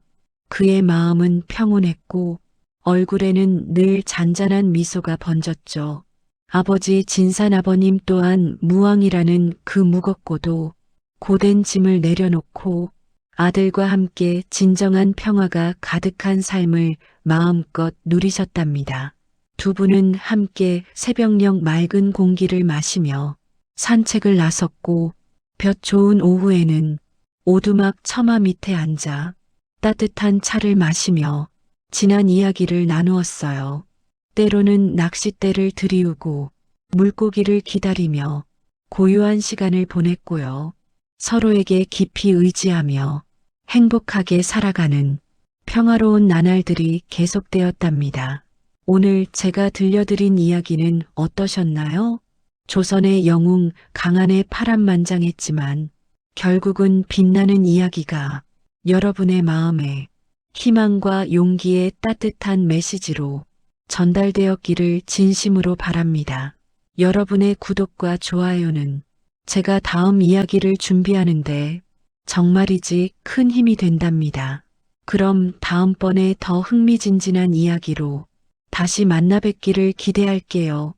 S3: 그의 마음은 평온했고 얼굴에는 늘 잔잔한 미소가 번졌죠. 아버지 진산아버님 또한 무왕이라는 그 무겁고도 고된 짐을 내려놓고 아들과 함께 진정한 평화가 가득한 삶을 마음껏 누리셨답니다. 두 분은 함께 새벽녘 맑은 공기를 마시며 산책을 나섰고 볕 좋은 오후에는 오두막 처마 밑에 앉아 따뜻한 차를 마시며 지난 이야기를 나누었어요. 때로는 낚싯대를 들이우고 물고기를 기다리며 고요한 시간을 보냈고요. 서로에게 깊이 의지하며 행복하게 살아가는 평화로운 나날들이 계속되었답니다. 오늘 제가 들려드린 이야기는 어떠셨나요? 조선의 영웅 강한의 파란만장했지만 결국은 빛나는 이야기가 여러분의 마음에 희망과 용기의 따뜻한 메시지로 전달되었기를 진심으로 바랍니다. 여러분의 구독과 좋아요는 제가 다음 이야기를 준비하는데 정말이지 큰 힘이 된답니다. 그럼 다음번에 더 흥미진진한 이야기로 다시 만나 뵙기를 기대할게요.